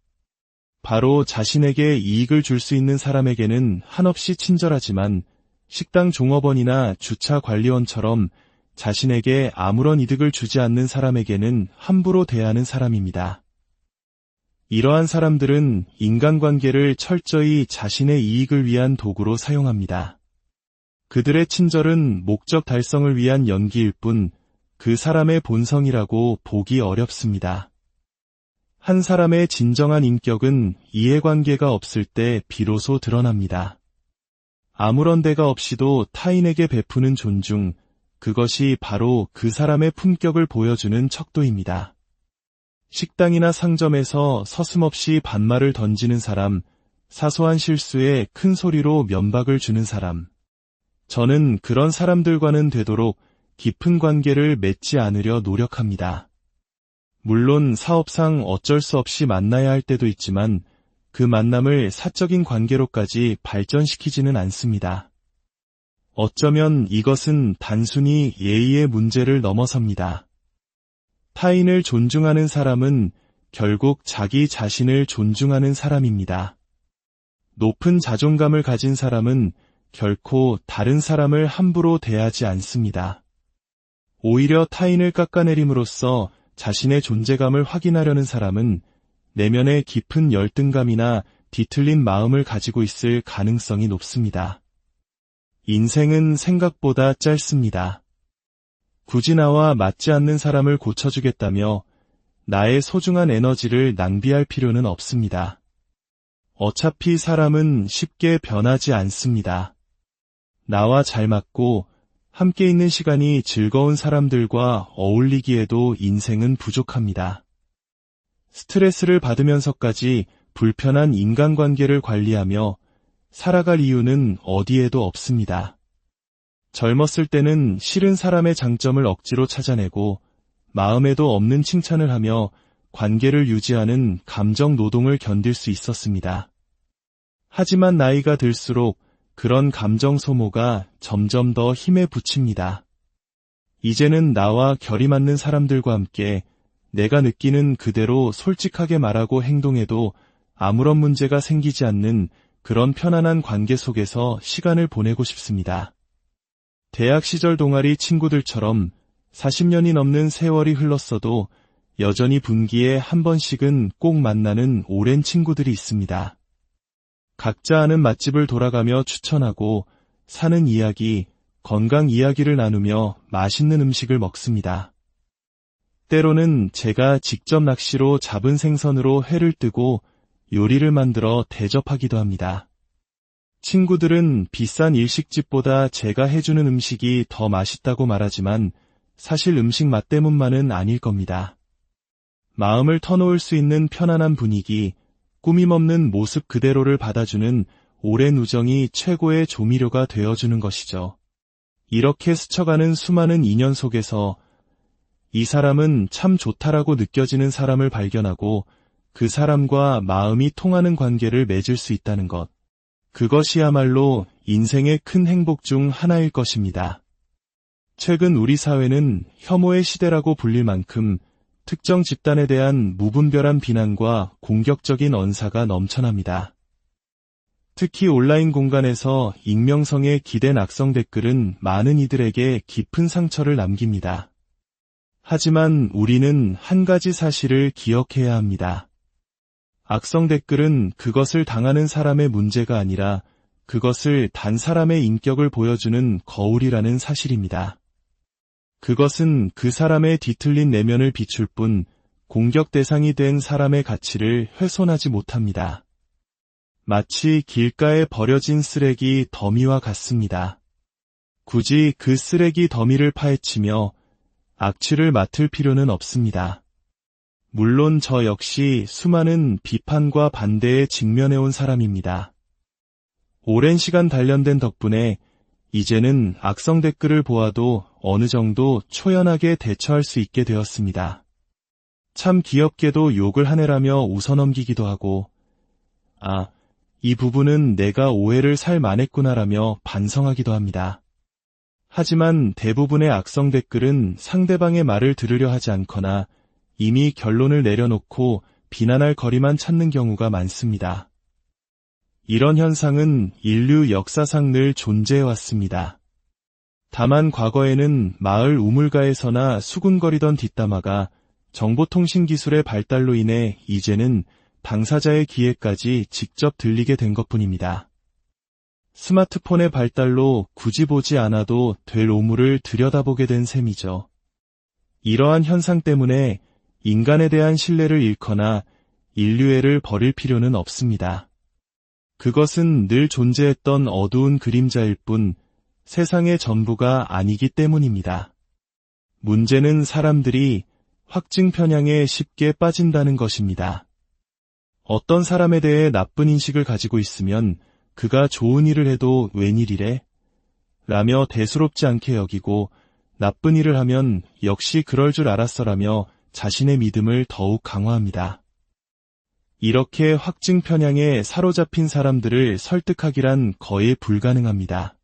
바로 자신에게 이익을 줄 수 있는 사람에게는 한없이 친절하지만 식당 종업원이나 주차 관리원처럼 자신에게 아무런 이득을 주지 않는 사람에게는 함부로 대하는 사람입니다. 이러한 사람들은 인간관계를 철저히 자신의 이익을 위한 도구로 사용합니다. 그들의 친절은 목적 달성을 위한 연기일 뿐 그 사람의 본성이라고 보기 어렵습니다. 한 사람의 진정한 인격은 이해관계가 없을 때 비로소 드러납니다. 아무런 대가 없이도 타인에게 베푸는 존중, 그것이 바로 그 사람의 품격을 보여주는 척도입니다. 식당이나 상점에서 서슴없이 반말을 던지는 사람, 사소한 실수에 큰 소리로 면박을 주는 사람. 저는 그런 사람들과는 되도록 깊은 관계를 맺지 않으려 노력합니다. 물론 사업상 어쩔 수 없이 만나야 할 때도 있지만 그 만남을 사적인 관계로까지 발전시키지는 않습니다. 어쩌면 이것은 단순히 예의의 문제를 넘어섭니다. 타인을 존중하는 사람은 결국 자기 자신을 존중하는 사람입니다. 높은 자존감을 가진 사람은 결코 다른 사람을 함부로 대하지 않습니다. 오히려 타인을 깎아내림으로써 자신의 존재감을 확인하려는 사람은 내면의 깊은 열등감이나 뒤틀린 마음을 가지고 있을 가능성이 높습니다. 인생은 생각보다 짧습니다. 굳이 나와 맞지 않는 사람을 고쳐주겠다며 나의 소중한 에너지를 낭비할 필요는 없습니다. 어차피 사람은 쉽게 변하지 않습니다. 나와 잘 맞고 함께 있는 시간이 즐거운 사람들과 어울리기에도 인생은 부족합니다. 스트레스를 받으면서까지 불편한 인간관계를 관리하며 살아갈 이유는 어디에도 없습니다. 젊었을 때는 싫은 사람의 장점을 억지로 찾아내고 마음에도 없는 칭찬을 하며 관계를 유지하는 감정 노동을 견딜 수 있었습니다. 하지만 나이가 들수록 그런 감정 소모가 점점 더 힘에 부칩니다. 이제는 나와 결이 맞는 사람들과 함께 내가 느끼는 그대로 솔직하게 말하고 행동해도 아무런 문제가 생기지 않는 그런 편안한 관계 속에서 시간을 보내고 싶습니다. 대학 시절 동아리 친구들처럼 40년이 넘는 세월이 흘렀어도 여전히 분기에 한 번씩은 꼭 만나는 오랜 친구들이 있습니다. 각자 아는 맛집을 돌아가며 추천하고 사는 이야기, 건강 이야기를 나누며 맛있는 음식을 먹습니다. 때로는 제가 직접 낚시로 잡은 생선으로 회를 뜨고 요리를 만들어 대접하기도 합니다. 친구들은 비싼 일식집보다 제가 해주는 음식이 더 맛있다고 말하지만 사실 음식 맛 때문만은 아닐 겁니다. 마음을 터놓을 수 있는 편안한 분위기, 꾸밈 없는 모습 그대로를 받아주는 오랜 우정이 최고의 조미료가 되어주는 것이죠. 이렇게 스쳐가는 수많은 인연 속에서 이 사람은 참 좋다라고 느껴지는 사람을 발견하고 그 사람과 마음이 통하는 관계를 맺을 수 있다는 것. 그것이야말로 인생의 큰 행복 중 하나일 것입니다. 최근 우리 사회는 혐오의 시대라고 불릴 만큼 특정 집단에 대한 무분별한 비난과 공격적인 언사가 넘쳐납니다. 특히 온라인 공간에서 익명성에 기댄 악성 댓글은 많은 이들에게 깊은 상처를 남깁니다. 하지만 우리는 한 가지 사실을 기억해야 합니다. 악성 댓글은 그것을 당하는 사람의 문제가 아니라 그것을 단 사람의 인격을 보여주는 거울이라는 사실입니다. 그것은 그 사람의 뒤틀린 내면을 비출 뿐 공격 대상이 된 사람의 가치를 훼손하지 못합니다. 마치 길가에 버려진 쓰레기 더미와 같습니다. 굳이 그 쓰레기 더미를 파헤치며 악취를 맡을 필요는 없습니다. 물론 저 역시 수많은 비판과 반대에 직면해온 사람입니다. 오랜 시간 단련된 덕분에 이제는 악성 댓글을 보아도 어느 정도 초연하게 대처할 수 있게 되었습니다. 참 귀엽게도 욕을 하네라며 웃어넘기기도 하고 이 부분은 내가 오해를 살 만했구나라며 반성하기도 합니다. 하지만 대부분의 악성 댓글은 상대방의 말을 들으려 하지 않거나 이미 결론을 내려놓고 비난할 거리만 찾는 경우가 많습니다. 이런 현상은 인류 역사상 늘 존재해왔습니다. 다만 과거에는 마을 우물가에서나 수군거리던 뒷담화가 정보통신 기술의 발달로 인해 이제는 당사자의 귀에까지 직접 들리게 된 것뿐입니다. 스마트폰의 발달로 굳이 보지 않아도 될 오물을 들여다보게 된 셈이죠. 이러한 현상 때문에 인간에 대한 신뢰를 잃거나 인류애를 버릴 필요는 없습니다. 그것은 늘 존재했던 어두운 그림자일 뿐 세상의 전부가 아니기 때문입니다. 문제는 사람들이 확증 편향에 쉽게 빠진다는 것입니다. 어떤 사람에 대해 나쁜 인식을 가지고 있으면 그가 좋은 일을 해도 웬일이래? 라며 대수롭지 않게 여기고 나쁜 일을 하면 역시 그럴 줄 알았어라며 자신의 믿음을 더욱 강화합니다. 이렇게 확증 편향에 사로잡힌 사람들을 설득하기란 거의 불가능합니다.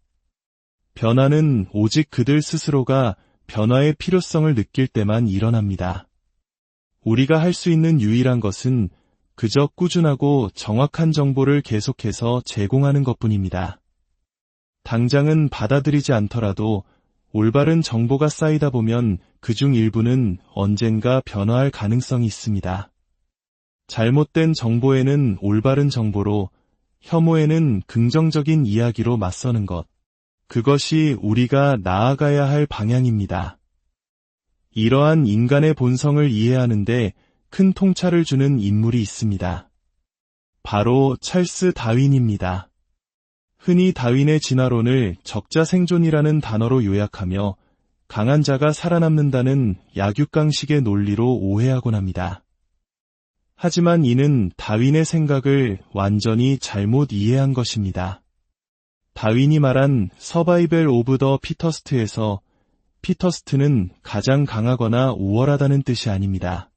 변화는 오직 그들 스스로가 변화의 필요성을 느낄 때만 일어납니다. 우리가 할 수 있는 유일한 것은 그저 꾸준하고 정확한 정보를 계속해서 제공하는 것뿐입니다. 당장은 받아들이지 않더라도 올바른 정보가 쌓이다 보면 그중 일부는 언젠가 변화할 가능성이 있습니다. 잘못된 정보에는 올바른 정보로, 혐오에는 긍정적인 이야기로 맞서는 것. 그것이 우리가 나아가야 할 방향입니다. 이러한 인간의 본성을 이해하는데 큰 통찰을 주는 인물이 있습니다. 바로 찰스 다윈입니다. 흔히 다윈의 진화론을 적자생존이라는 단어로 요약하며 강한 자가 살아남는다는 약육강식의 논리로 오해하곤 합니다. 하지만 이는 다윈의 생각을 완전히 잘못 이해한 것입니다. 다윈이 말한 서바이벌 오브 더 피터스트에서 피터스트는 가장 강하거나 우월하다는 뜻이 아닙니다.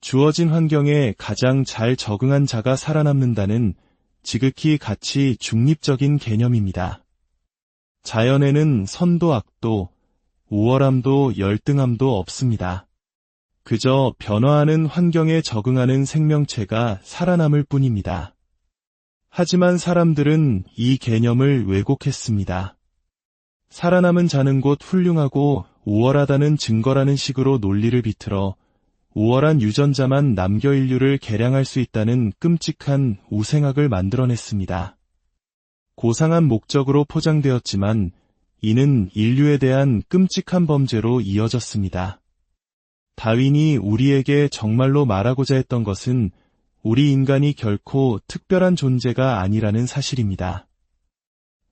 주어진 환경에 가장 잘 적응한 자가 살아남는다는 지극히 가치 중립적인 개념입니다. 자연에는 선도 악도, 우월함도 열등함도 없습니다. 그저 변화하는 환경에 적응하는 생명체가 살아남을 뿐입니다. 하지만 사람들은 이 개념을 왜곡했습니다. 살아남은 자는 곧 훌륭하고 우월하다는 증거라는 식으로 논리를 비틀어 우월한 유전자만 남겨 인류를 개량할 수 있다는 끔찍한 우생학을 만들어냈습니다. 고상한 목적으로 포장되었지만 이는 인류에 대한 끔찍한 범죄로 이어졌습니다. 다윈이 우리에게 정말로 말하고자 했던 것은 우리 인간이 결코 특별한 존재가 아니라는 사실입니다.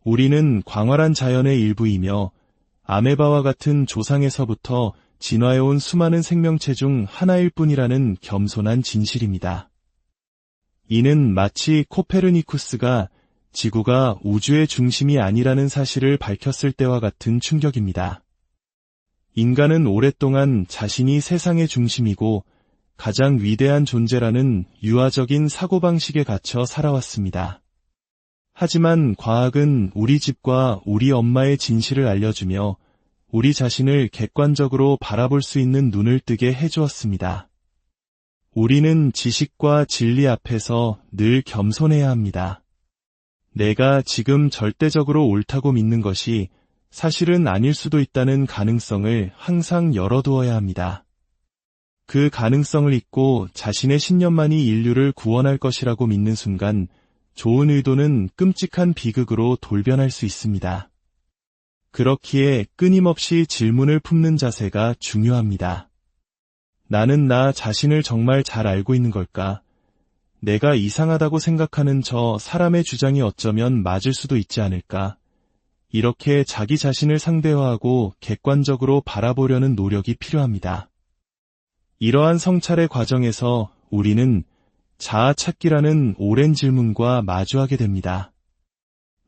우리는 광활한 자연의 일부이며 아메바와 같은 조상에서부터 진화해온 수많은 생명체 중 하나일 뿐이라는 겸손한 진실입니다. 이는 마치 코페르니쿠스가 지구가 우주의 중심이 아니라는 사실을 밝혔을 때와 같은 충격입니다. 인간은 오랫동안 자신이 세상의 중심이고 가장 위대한 존재라는 유아적인 사고방식에 갇혀 살아왔습니다. 하지만 과학은 우리 집과 우리 엄마의 진실을 알려주며 우리 자신을 객관적으로 바라볼 수 있는 눈을 뜨게 해주었습니다. 우리는 지식과 진리 앞에서 늘 겸손해야 합니다. 내가 지금 절대적으로 옳다고 믿는 것이 사실은 아닐 수도 있다는 가능성을 항상 열어두어야 합니다. 그 가능성을 잊고 자신의 신념만이 인류를 구원할 것이라고 믿는 순간 좋은 의도는 끔찍한 비극으로 돌변할 수 있습니다. 그렇기에 끊임없이 질문을 품는 자세가 중요합니다. 나는 나 자신을 정말 잘 알고 있는 걸까? 내가 이상하다고 생각하는 저 사람의 주장이 어쩌면 맞을 수도 있지 않을까? 이렇게 자기 자신을 상대화하고 객관적으로 바라보려는 노력이 필요합니다. 이러한 성찰의 과정에서 우리는 자아 찾기라는 오랜 질문과 마주하게 됩니다.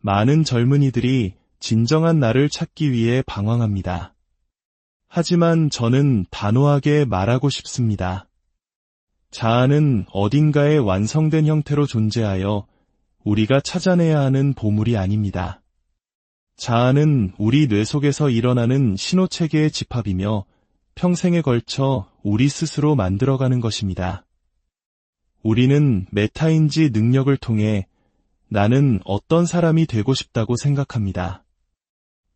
많은 젊은이들이 진정한 나를 찾기 위해 방황합니다. 하지만 저는 단호하게 말하고 싶습니다. 자아는 어딘가에 완성된 형태로 존재하여 우리가 찾아내야 하는 보물이 아닙니다. 자아는 우리 뇌 속에서 일어나는 신호체계의 집합이며 평생에 걸쳐 우리 스스로 만들어가는 것입니다. 우리는 메타인지 능력을 통해 나는 어떤 사람이 되고 싶다고 생각합니다.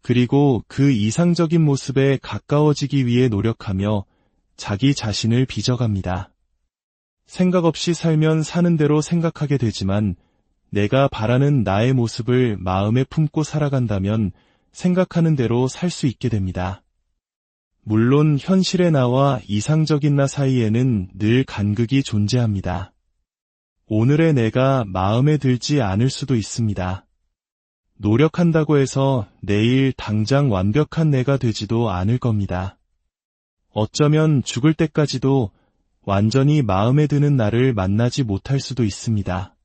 그리고 그 이상적인 모습에 가까워지기 위해 노력하며 자기 자신을 빚어갑니다. 생각 없이 살면 사는 대로 생각하게 되지만 내가 바라는 나의 모습을 마음에 품고 살아간다면 생각하는 대로 살 수 있게 됩니다. 물론 현실의 나와 이상적인 나 사이에는 늘 간극이 존재합니다. 오늘의 내가 마음에 들지 않을 수도 있습니다. 노력한다고 해서 내일 당장 완벽한 내가 되지도 않을 겁니다. 어쩌면 죽을 때까지도 완전히 마음에 드는 나를 만나지 못할 수도 있습니다.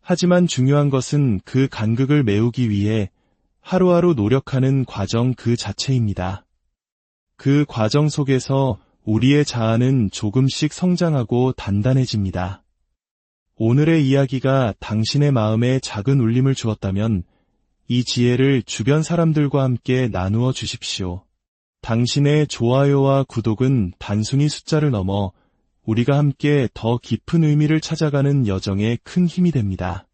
하지만 중요한 것은 그 간극을 메우기 위해 하루하루 노력하는 과정 그 자체입니다. 그 과정 속에서 우리의 자아는 조금씩 성장하고 단단해집니다. 오늘의 이야기가 당신의 마음에 작은 울림을 주었다면 이 지혜를 주변 사람들과 함께 나누어 주십시오. 당신의 좋아요와 구독은 단순히 숫자를 넘어 우리가 함께 더 깊은 의미를 찾아가는 여정에 큰 힘이 됩니다.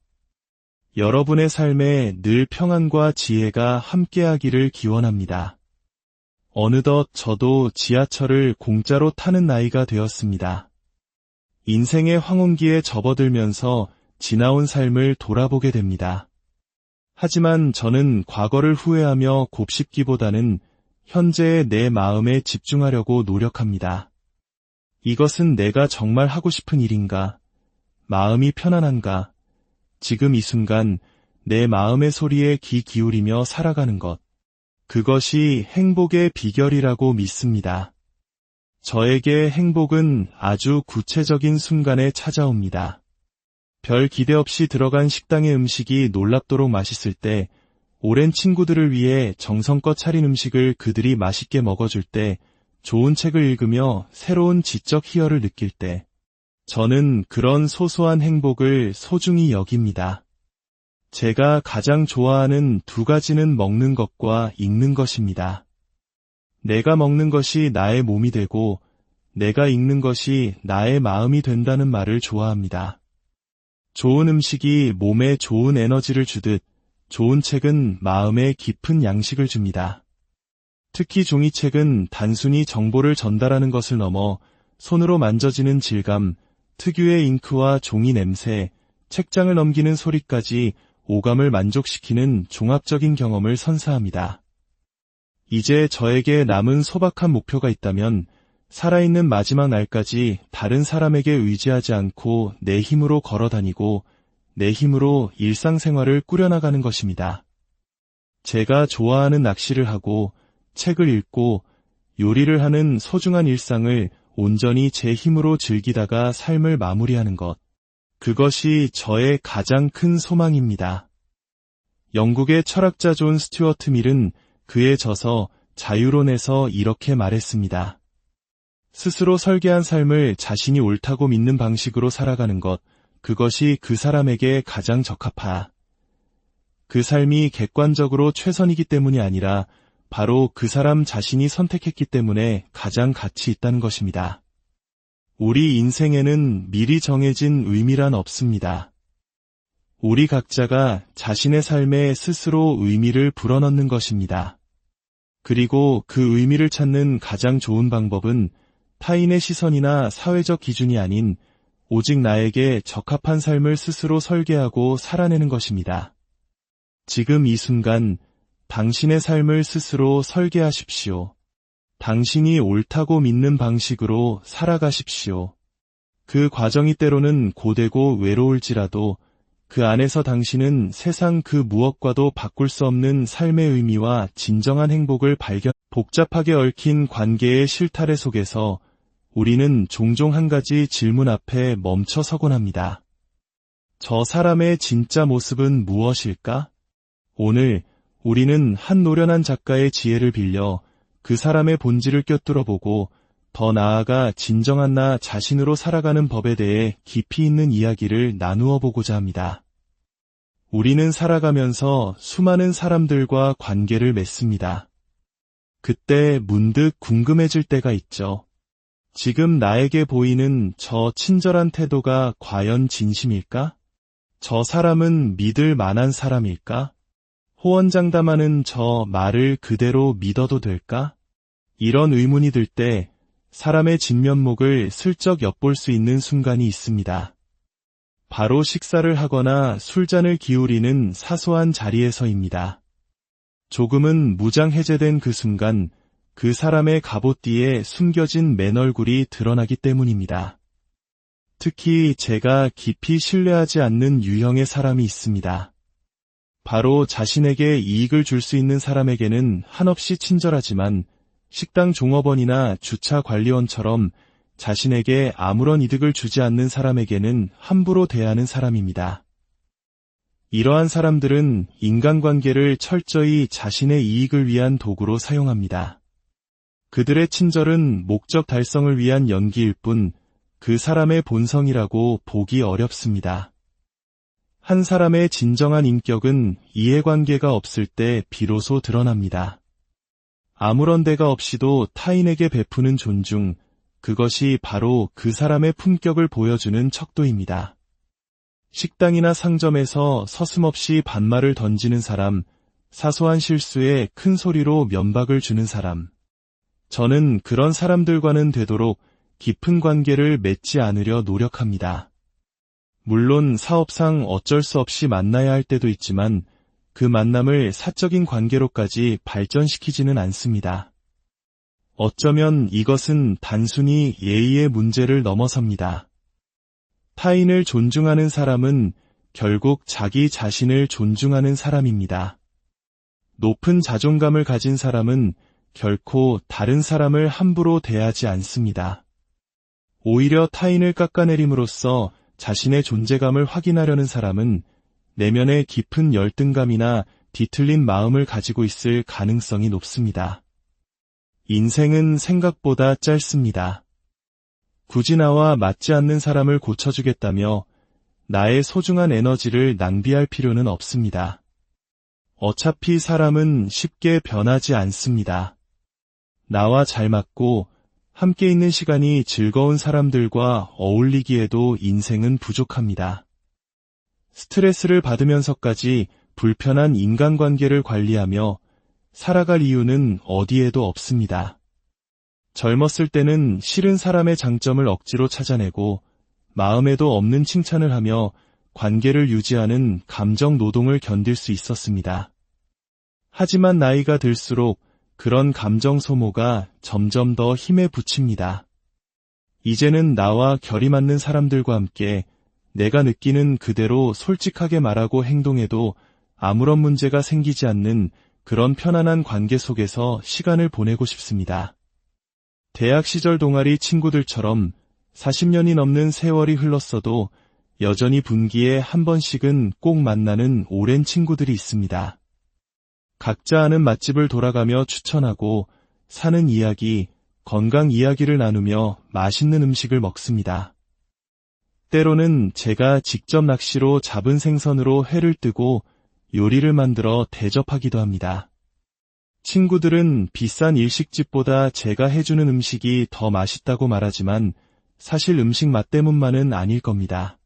여러분의 삶에 늘 평안과 지혜가 함께하기를 기원합니다. 어느덧 저도 지하철을 공짜로 타는 나이가 되었습니다. 인생의 황혼기에 접어들면서 지나온 삶을 돌아보게 됩니다. 하지만 저는 과거를 후회하며 곱씹기보다는 현재의 내 마음에 집중하려고 노력합니다. 이것은 내가 정말 하고 싶은 일인가? 마음이 편안한가? 지금 이 순간 내 마음의 소리에 귀 기울이며 살아가는 것. 그것이 행복의 비결이라고 믿습니다. 저에게 행복은 아주 구체적인 순간에 찾아옵니다. 별 기대 없이 들어간 식당의 음식이 놀랍도록 맛있을 때, 오랜 친구들을 위해 정성껏 차린 음식을 그들이 맛있게 먹어줄 때, 좋은 책을 읽으며 새로운 지적 희열을 느낄 때, 저는 그런 소소한 행복을 소중히 여깁니다. 제가 가장 좋아하는 두 가지는 먹는 것과 읽는 것입니다. 내가 먹는 것이 나의 몸이 되고 내가 읽는 것이 나의 마음이 된다는 말을 좋아합니다. 좋은 음식이 몸에 좋은 에너지를 주듯 좋은 책은 마음에 깊은 양식을 줍니다. 특히 종이책은 단순히 정보를 전달하는 것을 넘어 손으로 만져지는 질감, 특유의 잉크와 종이 냄새, 책장을 넘기는 소리까지 오감을 만족시키는 종합적인 경험을 선사합니다. 이제 저에게 남은 소박한 목표가 있다면 살아있는 마지막 날까지 다른 사람에게 의지하지 않고 내 힘으로 걸어다니고 내 힘으로 일상생활을 꾸려나가는 것입니다. 제가 좋아하는 낚시를 하고 책을 읽고 요리를 하는 소중한 일상을 온전히 제 힘으로 즐기다가 삶을 마무리하는 것. 그것이 저의 가장 큰 소망입니다. 영국의 철학자 존 스튜어트 밀은 그의 저서 자유론에서 이렇게 말했습니다. 스스로 설계한 삶을 자신이 옳다고 믿는 방식으로 살아가는 것, 그것이 그 사람에게 가장 적합하. 그 삶이 객관적으로 최선이기 때문이 아니라 바로 그 사람 자신이 선택했기 때문에 가장 가치 있다는 것입니다. 우리 인생에는 미리 정해진 의미란 없습니다. 우리 각자가 자신의 삶에 스스로 의미를 불어넣는 것입니다. 그리고 그 의미를 찾는 가장 좋은 방법은 타인의 시선이나 사회적 기준이 아닌 오직 나에게 적합한 삶을 스스로 설계하고 살아내는 것입니다. 지금 이 순간 당신의 삶을 스스로 설계하십시오. 당신이 옳다고 믿는 방식으로 살아가십시오. 그 과정이 때로는 고되고 외로울지라도 그 안에서 당신은 세상 그 무엇과도 바꿀 수 없는 삶의 의미와 진정한 행복을 발견. 복잡하게 얽힌 관계의 실타래 속에서 우리는 종종 한 가지 질문 앞에 멈춰 서곤 합니다. 저 사람의 진짜 모습은 무엇일까? 오늘 우리는 한 노련한 작가의 지혜를 빌려 그 사람의 본질을 꿰뚫어보고 더 나아가 진정한 나 자신으로 살아가는 법에 대해 깊이 있는 이야기를 나누어 보고자 합니다. 우리는 살아가면서 수많은 사람들과 관계를 맺습니다. 그때 문득 궁금해질 때가 있죠. 지금 나에게 보이는 저 친절한 태도가 과연 진심일까? 저 사람은 믿을 만한 사람일까? 호언장담하는 저 말을 그대로 믿어도 될까? 이런 의문이 들 때 사람의 진면목을 슬쩍 엿볼 수 있는 순간이 있습니다. 바로 식사를 하거나 술잔을 기울이는 사소한 자리에서입니다. 조금은 무장해제된 그 순간 그 사람의 갑옷 뒤에 숨겨진 맨얼굴이 드러나기 때문입니다. 특히 제가 깊이 신뢰하지 않는 유형의 사람이 있습니다. 바로 자신에게 이익을 줄 수 있는 사람에게는 한없이 친절하지만 식당 종업원이나 주차 관리원처럼 자신에게 아무런 이득을 주지 않는 사람에게는 함부로 대하는 사람입니다. 이러한 사람들은 인간관계를 철저히 자신의 이익을 위한 도구로 사용합니다. 그들의 친절은 목적 달성을 위한 연기일 뿐 그 사람의 본성이라고 보기 어렵습니다. 한 사람의 진정한 인격은 이해관계가 없을 때 비로소 드러납니다. 아무런 대가 없이도 타인에게 베푸는 존중, 그것이 바로 그 사람의 품격을 보여주는 척도입니다. 식당이나 상점에서 서슴없이 반말을 던지는 사람, 사소한 실수에 큰 소리로 면박을 주는 사람. 저는 그런 사람들과는 되도록 깊은 관계를 맺지 않으려 노력합니다. 물론 사업상 어쩔 수 없이 만나야 할 때도 있지만 그 만남을 사적인 관계로까지 발전시키지는 않습니다. 어쩌면 이것은 단순히 예의의 문제를 넘어섭니다. 타인을 존중하는 사람은 결국 자기 자신을 존중하는 사람입니다. 높은 자존감을 가진 사람은 결코 다른 사람을 함부로 대하지 않습니다. 오히려 타인을 깎아내림으로써 자신의 존재감을 확인하려는 사람은 내면의 깊은 열등감이나 뒤틀린 마음을 가지고 있을 가능성이 높습니다. 인생은 생각보다 짧습니다. 굳이 나와 맞지 않는 사람을 고쳐주겠다며 나의 소중한 에너지를 낭비할 필요는 없습니다. 어차피 사람은 쉽게 변하지 않습니다. 나와 잘 맞고 함께 있는 시간이 즐거운 사람들과 어울리기에도 인생은 부족합니다. 스트레스를 받으면서까지 불편한 인간관계를 관리하며 살아갈 이유는 어디에도 없습니다. 젊었을 때는 싫은 사람의 장점을 억지로 찾아내고 마음에도 없는 칭찬을 하며 관계를 유지하는 감정 노동을 견딜 수 있었습니다. 하지만 나이가 들수록 그런 감정 소모가 점점 더 힘에 부칩니다. 이제는 나와 결이 맞는 사람들과 함께 내가 느끼는 그대로 솔직하게 말하고 행동해도 아무런 문제가 생기지 않는 그런 편안한 관계 속에서 시간을 보내고 싶습니다. 대학 시절 동아리 친구들처럼 40년이 넘는 세월이 흘렀어도 여전히 분기에 한 번씩은 꼭 만나는 오랜 친구들이 있습니다. 각자 아는 맛집을 돌아가며 추천하고 사는 이야기, 건강 이야기를 나누며 맛있는 음식을 먹습니다. 때로는 제가 직접 낚시로 잡은 생선으로 회를 뜨고 요리를 만들어 대접하기도 합니다. 친구들은 비싼 일식집보다 제가 해주는 음식이 더 맛있다고 말하지만 사실 음식 맛 때문만은 아닐 겁니다.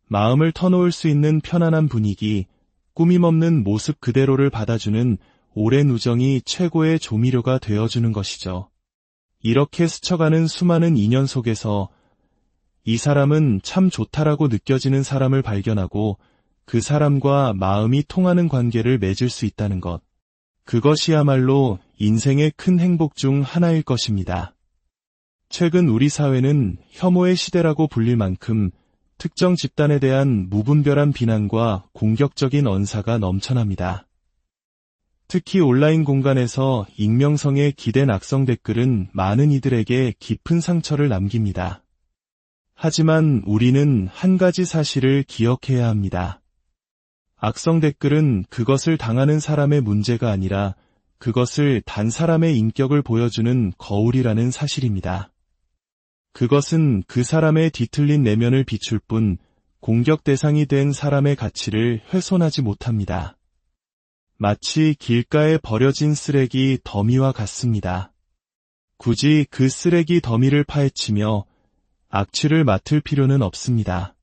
마음을 터놓을 수 있는 편안한 분위기, 꾸밈없는 모습 그대로를 받아주는 오랜 우정이 최고의 조미료가 되어주는 것이죠. 이렇게 스쳐가는 수많은 인연 속에서 이 사람은 참 좋다라고 느껴지는 사람을 발견하고 그 사람과 마음이 통하는 관계를 맺을 수 있다는 것. 그것이야말로 인생의 큰 행복 중 하나일 것입니다. 최근 우리 사회는 혐오의 시대라고 불릴 만큼 특정 집단에 대한 무분별한 비난과 공격적인 언사가 넘쳐납니다. 특히 온라인 공간에서 익명성에 기댄 악성 댓글은 많은 이들에게 깊은 상처를 남깁니다. 하지만 우리는 한 가지 사실을 기억해야 합니다. 악성 댓글은 그것을 당하는 사람의 문제가 아니라 그것을 단 사람의 인격을 보여주는 거울이라는 사실입니다. 그것은 그 사람의 뒤틀린 내면을 비출 뿐 공격 대상이 된 사람의 가치를 훼손하지 못합니다. 마치 길가에 버려진 쓰레기 더미와 같습니다. 굳이 그 쓰레기 더미를 파헤치며 악취를 맡을 필요는 없습니다.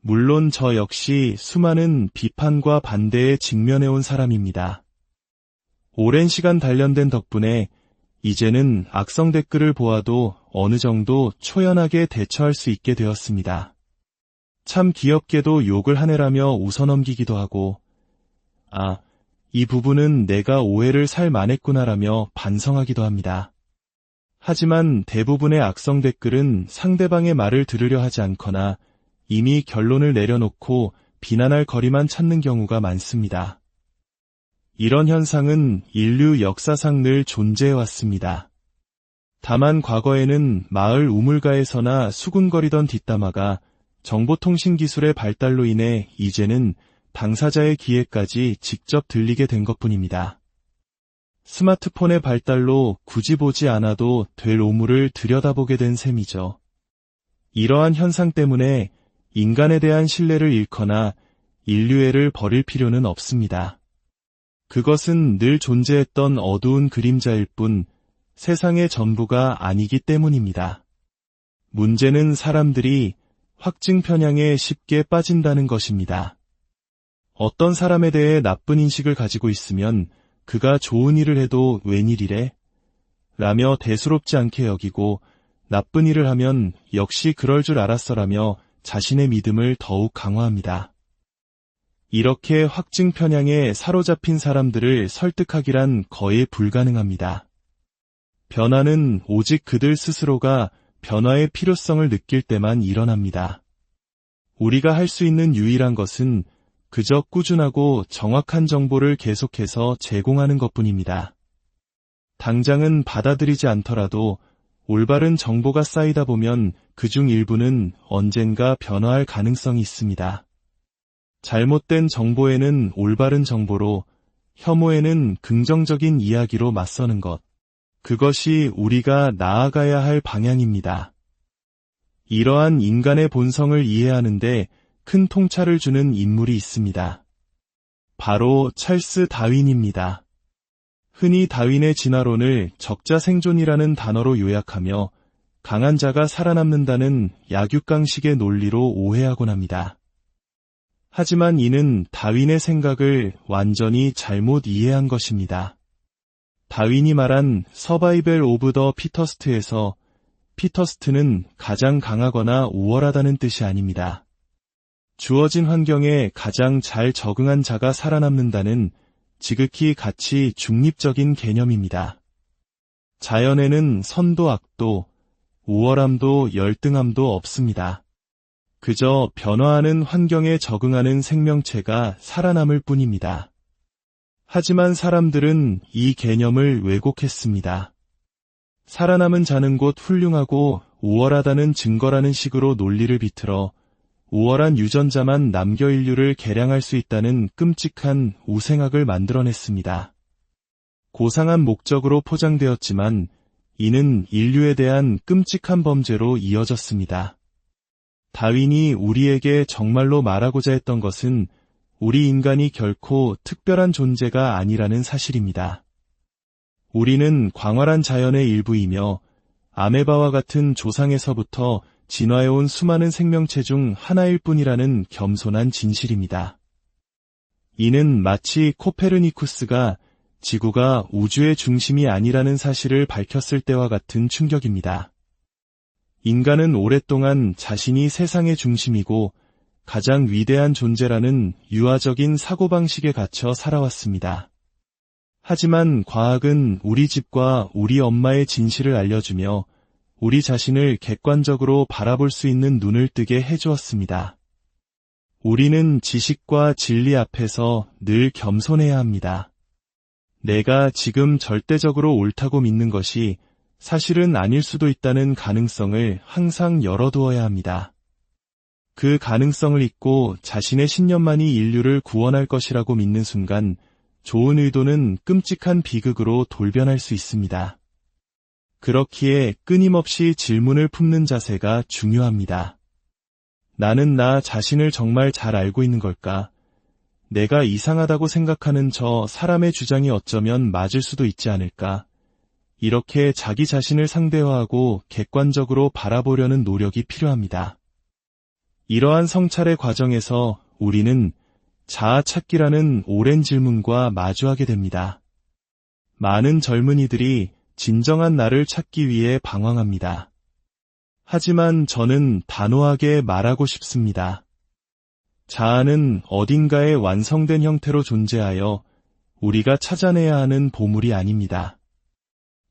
물론 저 역시 수많은 비판과 반대에 직면해온 사람입니다. 오랜 시간 단련된 덕분에 이제는 악성 댓글을 보아도 어느 정도 초연하게 대처할 수 있게 되었습니다. 참 귀엽게도 욕을 하네라며 웃어넘기기도 하고 이 부분은 내가 오해를 살 만했구나라며 반성하기도 합니다. 하지만 대부분의 악성 댓글은 상대방의 말을 들으려 하지 않거나 이미 결론을 내려놓고 비난할 거리만 찾는 경우가 많습니다. 이런 현상은 인류 역사상 늘 존재해왔습니다. 다만 과거에는 마을 우물가에서나 수군거리던 뒷담화가 정보통신 기술의 발달로 인해 이제는 당사자의 귀에까지 직접 들리게 된 것뿐입니다. 스마트폰의 발달로 굳이 보지 않아도 될 오물을 들여다보게 된 셈이죠. 이러한 현상 때문에 인간에 대한 신뢰를 잃거나 인류애를 버릴 필요는 없습니다. 그것은 늘 존재했던 어두운 그림자일 뿐 세상의 전부가 아니기 때문입니다. 문제는 사람들이 확증 편향에 쉽게 빠진다는 것입니다. 어떤 사람에 대해 나쁜 인식을 가지고 있으면 그가 좋은 일을 해도 웬일이래? 라며 대수롭지 않게 여기고 나쁜 일을 하면 역시 그럴 줄 알았어라며 자신의 믿음을 더욱 강화합니다. 이렇게 확증 편향에 사로잡힌 사람들을 설득하기란 거의 불가능합니다. 변화는 오직 그들 스스로가 변화의 필요성을 느낄 때만 일어납니다. 우리가 할 수 있는 유일한 것은 그저 꾸준하고 정확한 정보를 계속해서 제공하는 것뿐입니다. 당장은 받아들이지 않더라도 올바른 정보가 쌓이다 보면 그중 일부는 언젠가 변화할 가능성이 있습니다. 잘못된 정보에는 올바른 정보로, 혐오에는 긍정적인 이야기로 맞서는 것. 그것이 우리가 나아가야 할 방향입니다. 이러한 인간의 본성을 이해하는데 큰 통찰을 주는 인물이 있습니다. 바로 찰스 다윈입니다. 흔히 다윈의 진화론을 적자생존이라는 단어로 요약하며 강한 자가 살아남는다는 약육강식의 논리로 오해하곤 합니다. 하지만 이는 다윈의 생각을 완전히 잘못 이해한 것입니다. 다윈이 말한 서바이벌 오브 더 피터스트에서 피터스트는 가장 강하거나 우월하다는 뜻이 아닙니다. 주어진 환경에 가장 잘 적응한 자가 살아남는다는 지극히 가치 중립적인 개념입니다. 자연에는 선도 악도, 우월함도 열등함도 없습니다. 그저 변화하는 환경에 적응하는 생명체가 살아남을 뿐입니다. 하지만 사람들은 이 개념을 왜곡했습니다. 살아남은 자는 곧 훌륭하고 우월하다는 증거라는 식으로 논리를 비틀어 우월한 유전자만 남겨 인류를 개량할 수 있다는 끔찍한 우생학을 만들어냈습니다. 고상한 목적으로 포장되었지만 이는 인류에 대한 끔찍한 범죄로 이어졌습니다. 다윈이 우리에게 정말로 말하고자 했던 것은 우리 인간이 결코 특별한 존재가 아니라는 사실입니다. 우리는 광활한 자연의 일부이며 아메바와 같은 조상에서부터 진화해온 수많은 생명체 중 하나일 뿐이라는 겸손한 진실입니다. 이는 마치 코페르니쿠스가 지구가 우주의 중심이 아니라는 사실을 밝혔을 때와 같은 충격입니다. 인간은 오랫동안 자신이 세상의 중심이고 가장 위대한 존재라는 유아적인 사고방식에 갇혀 살아왔습니다. 하지만 과학은 우리 집과 우리 엄마의 진실을 알려주며 우리 자신을 객관적으로 바라볼 수 있는 눈을 뜨게 해주었습니다. 우리는 지식과 진리 앞에서 늘 겸손해야 합니다. 내가 지금 절대적으로 옳다고 믿는 것이 사실은 아닐 수도 있다는 가능성을 항상 열어두어야 합니다. 그 가능성을 잊고 자신의 신념만이 인류를 구원할 것이라고 믿는 순간 좋은 의도는 끔찍한 비극으로 돌변할 수 있습니다. 그렇기에 끊임없이 질문을 품는 자세가 중요합니다. 나는 나 자신을 정말 잘 알고 있는 걸까? 내가 이상하다고 생각하는 저 사람의 주장이 어쩌면 맞을 수도 있지 않을까? 이렇게 자기 자신을 상대화하고 객관적으로 바라보려는 노력이 필요합니다. 이러한 성찰의 과정에서 우리는 자아 찾기라는 오랜 질문과 마주하게 됩니다. 많은 젊은이들이 진정한 나를 찾기 위해 방황합니다. 하지만 저는 단호하게 말하고 싶습니다. 자아는 어딘가에 완성된 형태로 존재하여 우리가 찾아내야 하는 보물이 아닙니다.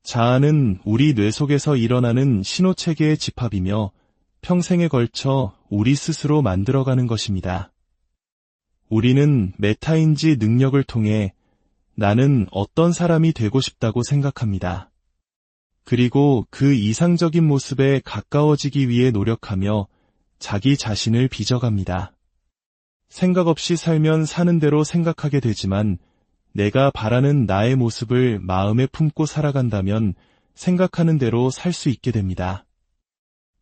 자아는 우리 뇌 속에서 일어나는 신호체계의 집합이며 평생에 걸쳐 우리 스스로 만들어가는 것입니다. 우리는 메타인지 능력을 통해 나는 어떤 사람이 되고 싶다고 생각합니다. 그리고 그 이상적인 모습에 가까워지기 위해 노력하며 자기 자신을 빚어갑니다. 생각 없이 살면 사는 대로 생각하게 되지만 내가 바라는 나의 모습을 마음에 품고 살아간다면 생각하는 대로 살 수 있게 됩니다.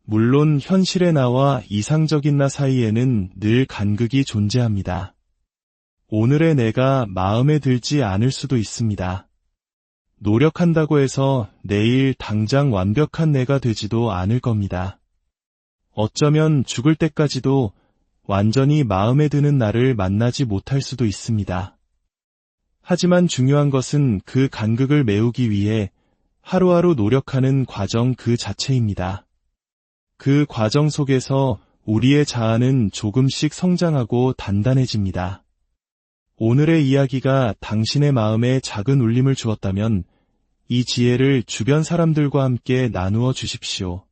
물론 현실의 나와 이상적인 나 사이에는 늘 간극이 존재합니다. 오늘의 내가 마음에 들지 않을 수도 있습니다. 노력한다고 해서 내일 당장 완벽한 내가 되지도 않을 겁니다. 어쩌면 죽을 때까지도 완전히 마음에 드는 나를 만나지 못할 수도 있습니다. 하지만 중요한 것은 그 간극을 메우기 위해 하루하루 노력하는 과정 그 자체입니다. 그 과정 속에서 우리의 자아는 조금씩 성장하고 단단해집니다. 오늘의 이야기가 당신의 마음에 작은 울림을 주었다면 이 지혜를 주변 사람들과 함께 나누어 주십시오.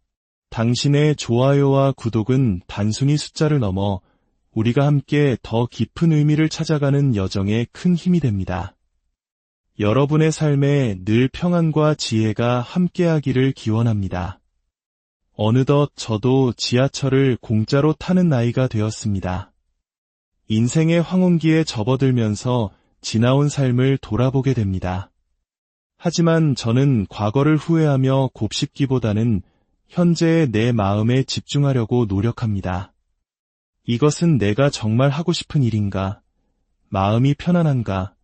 당신의 좋아요와 구독은 단순히 숫자를 넘어 우리가 함께 더 깊은 의미를 찾아가는 여정에 큰 힘이 됩니다. 여러분의 삶에 늘 평안과 지혜가 함께하기를 기원합니다. 어느덧 저도 지하철을 공짜로 타는 나이가 되었습니다. 인생의 황혼기에 접어들면서 지나온 삶을 돌아보게 됩니다. 하지만 저는 과거를 후회하며 곱씹기보다는 현재의 내 마음에 집중하려고 노력합니다. 이것은 내가 정말 하고 싶은 일인가? 마음이 편안한가?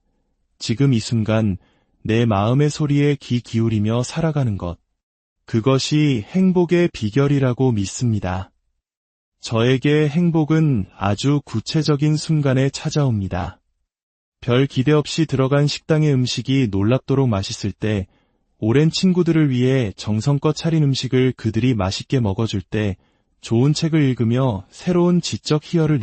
지금 이 순간 내 마음의 소리에 귀 기울이며 살아가는 것. 그것이 행복의 비결이라고 믿습니다. 저에게 행복은 아주 구체적인 순간에 찾아옵니다. 별 기대 없이 들어간 식당의 음식이 놀랍도록 맛있을 때, 오랜 친구들을 위해 정성껏 차린 음식을 그들이 맛있게 먹어줄 때, 좋은 책을 읽으며 새로운 지적 희열을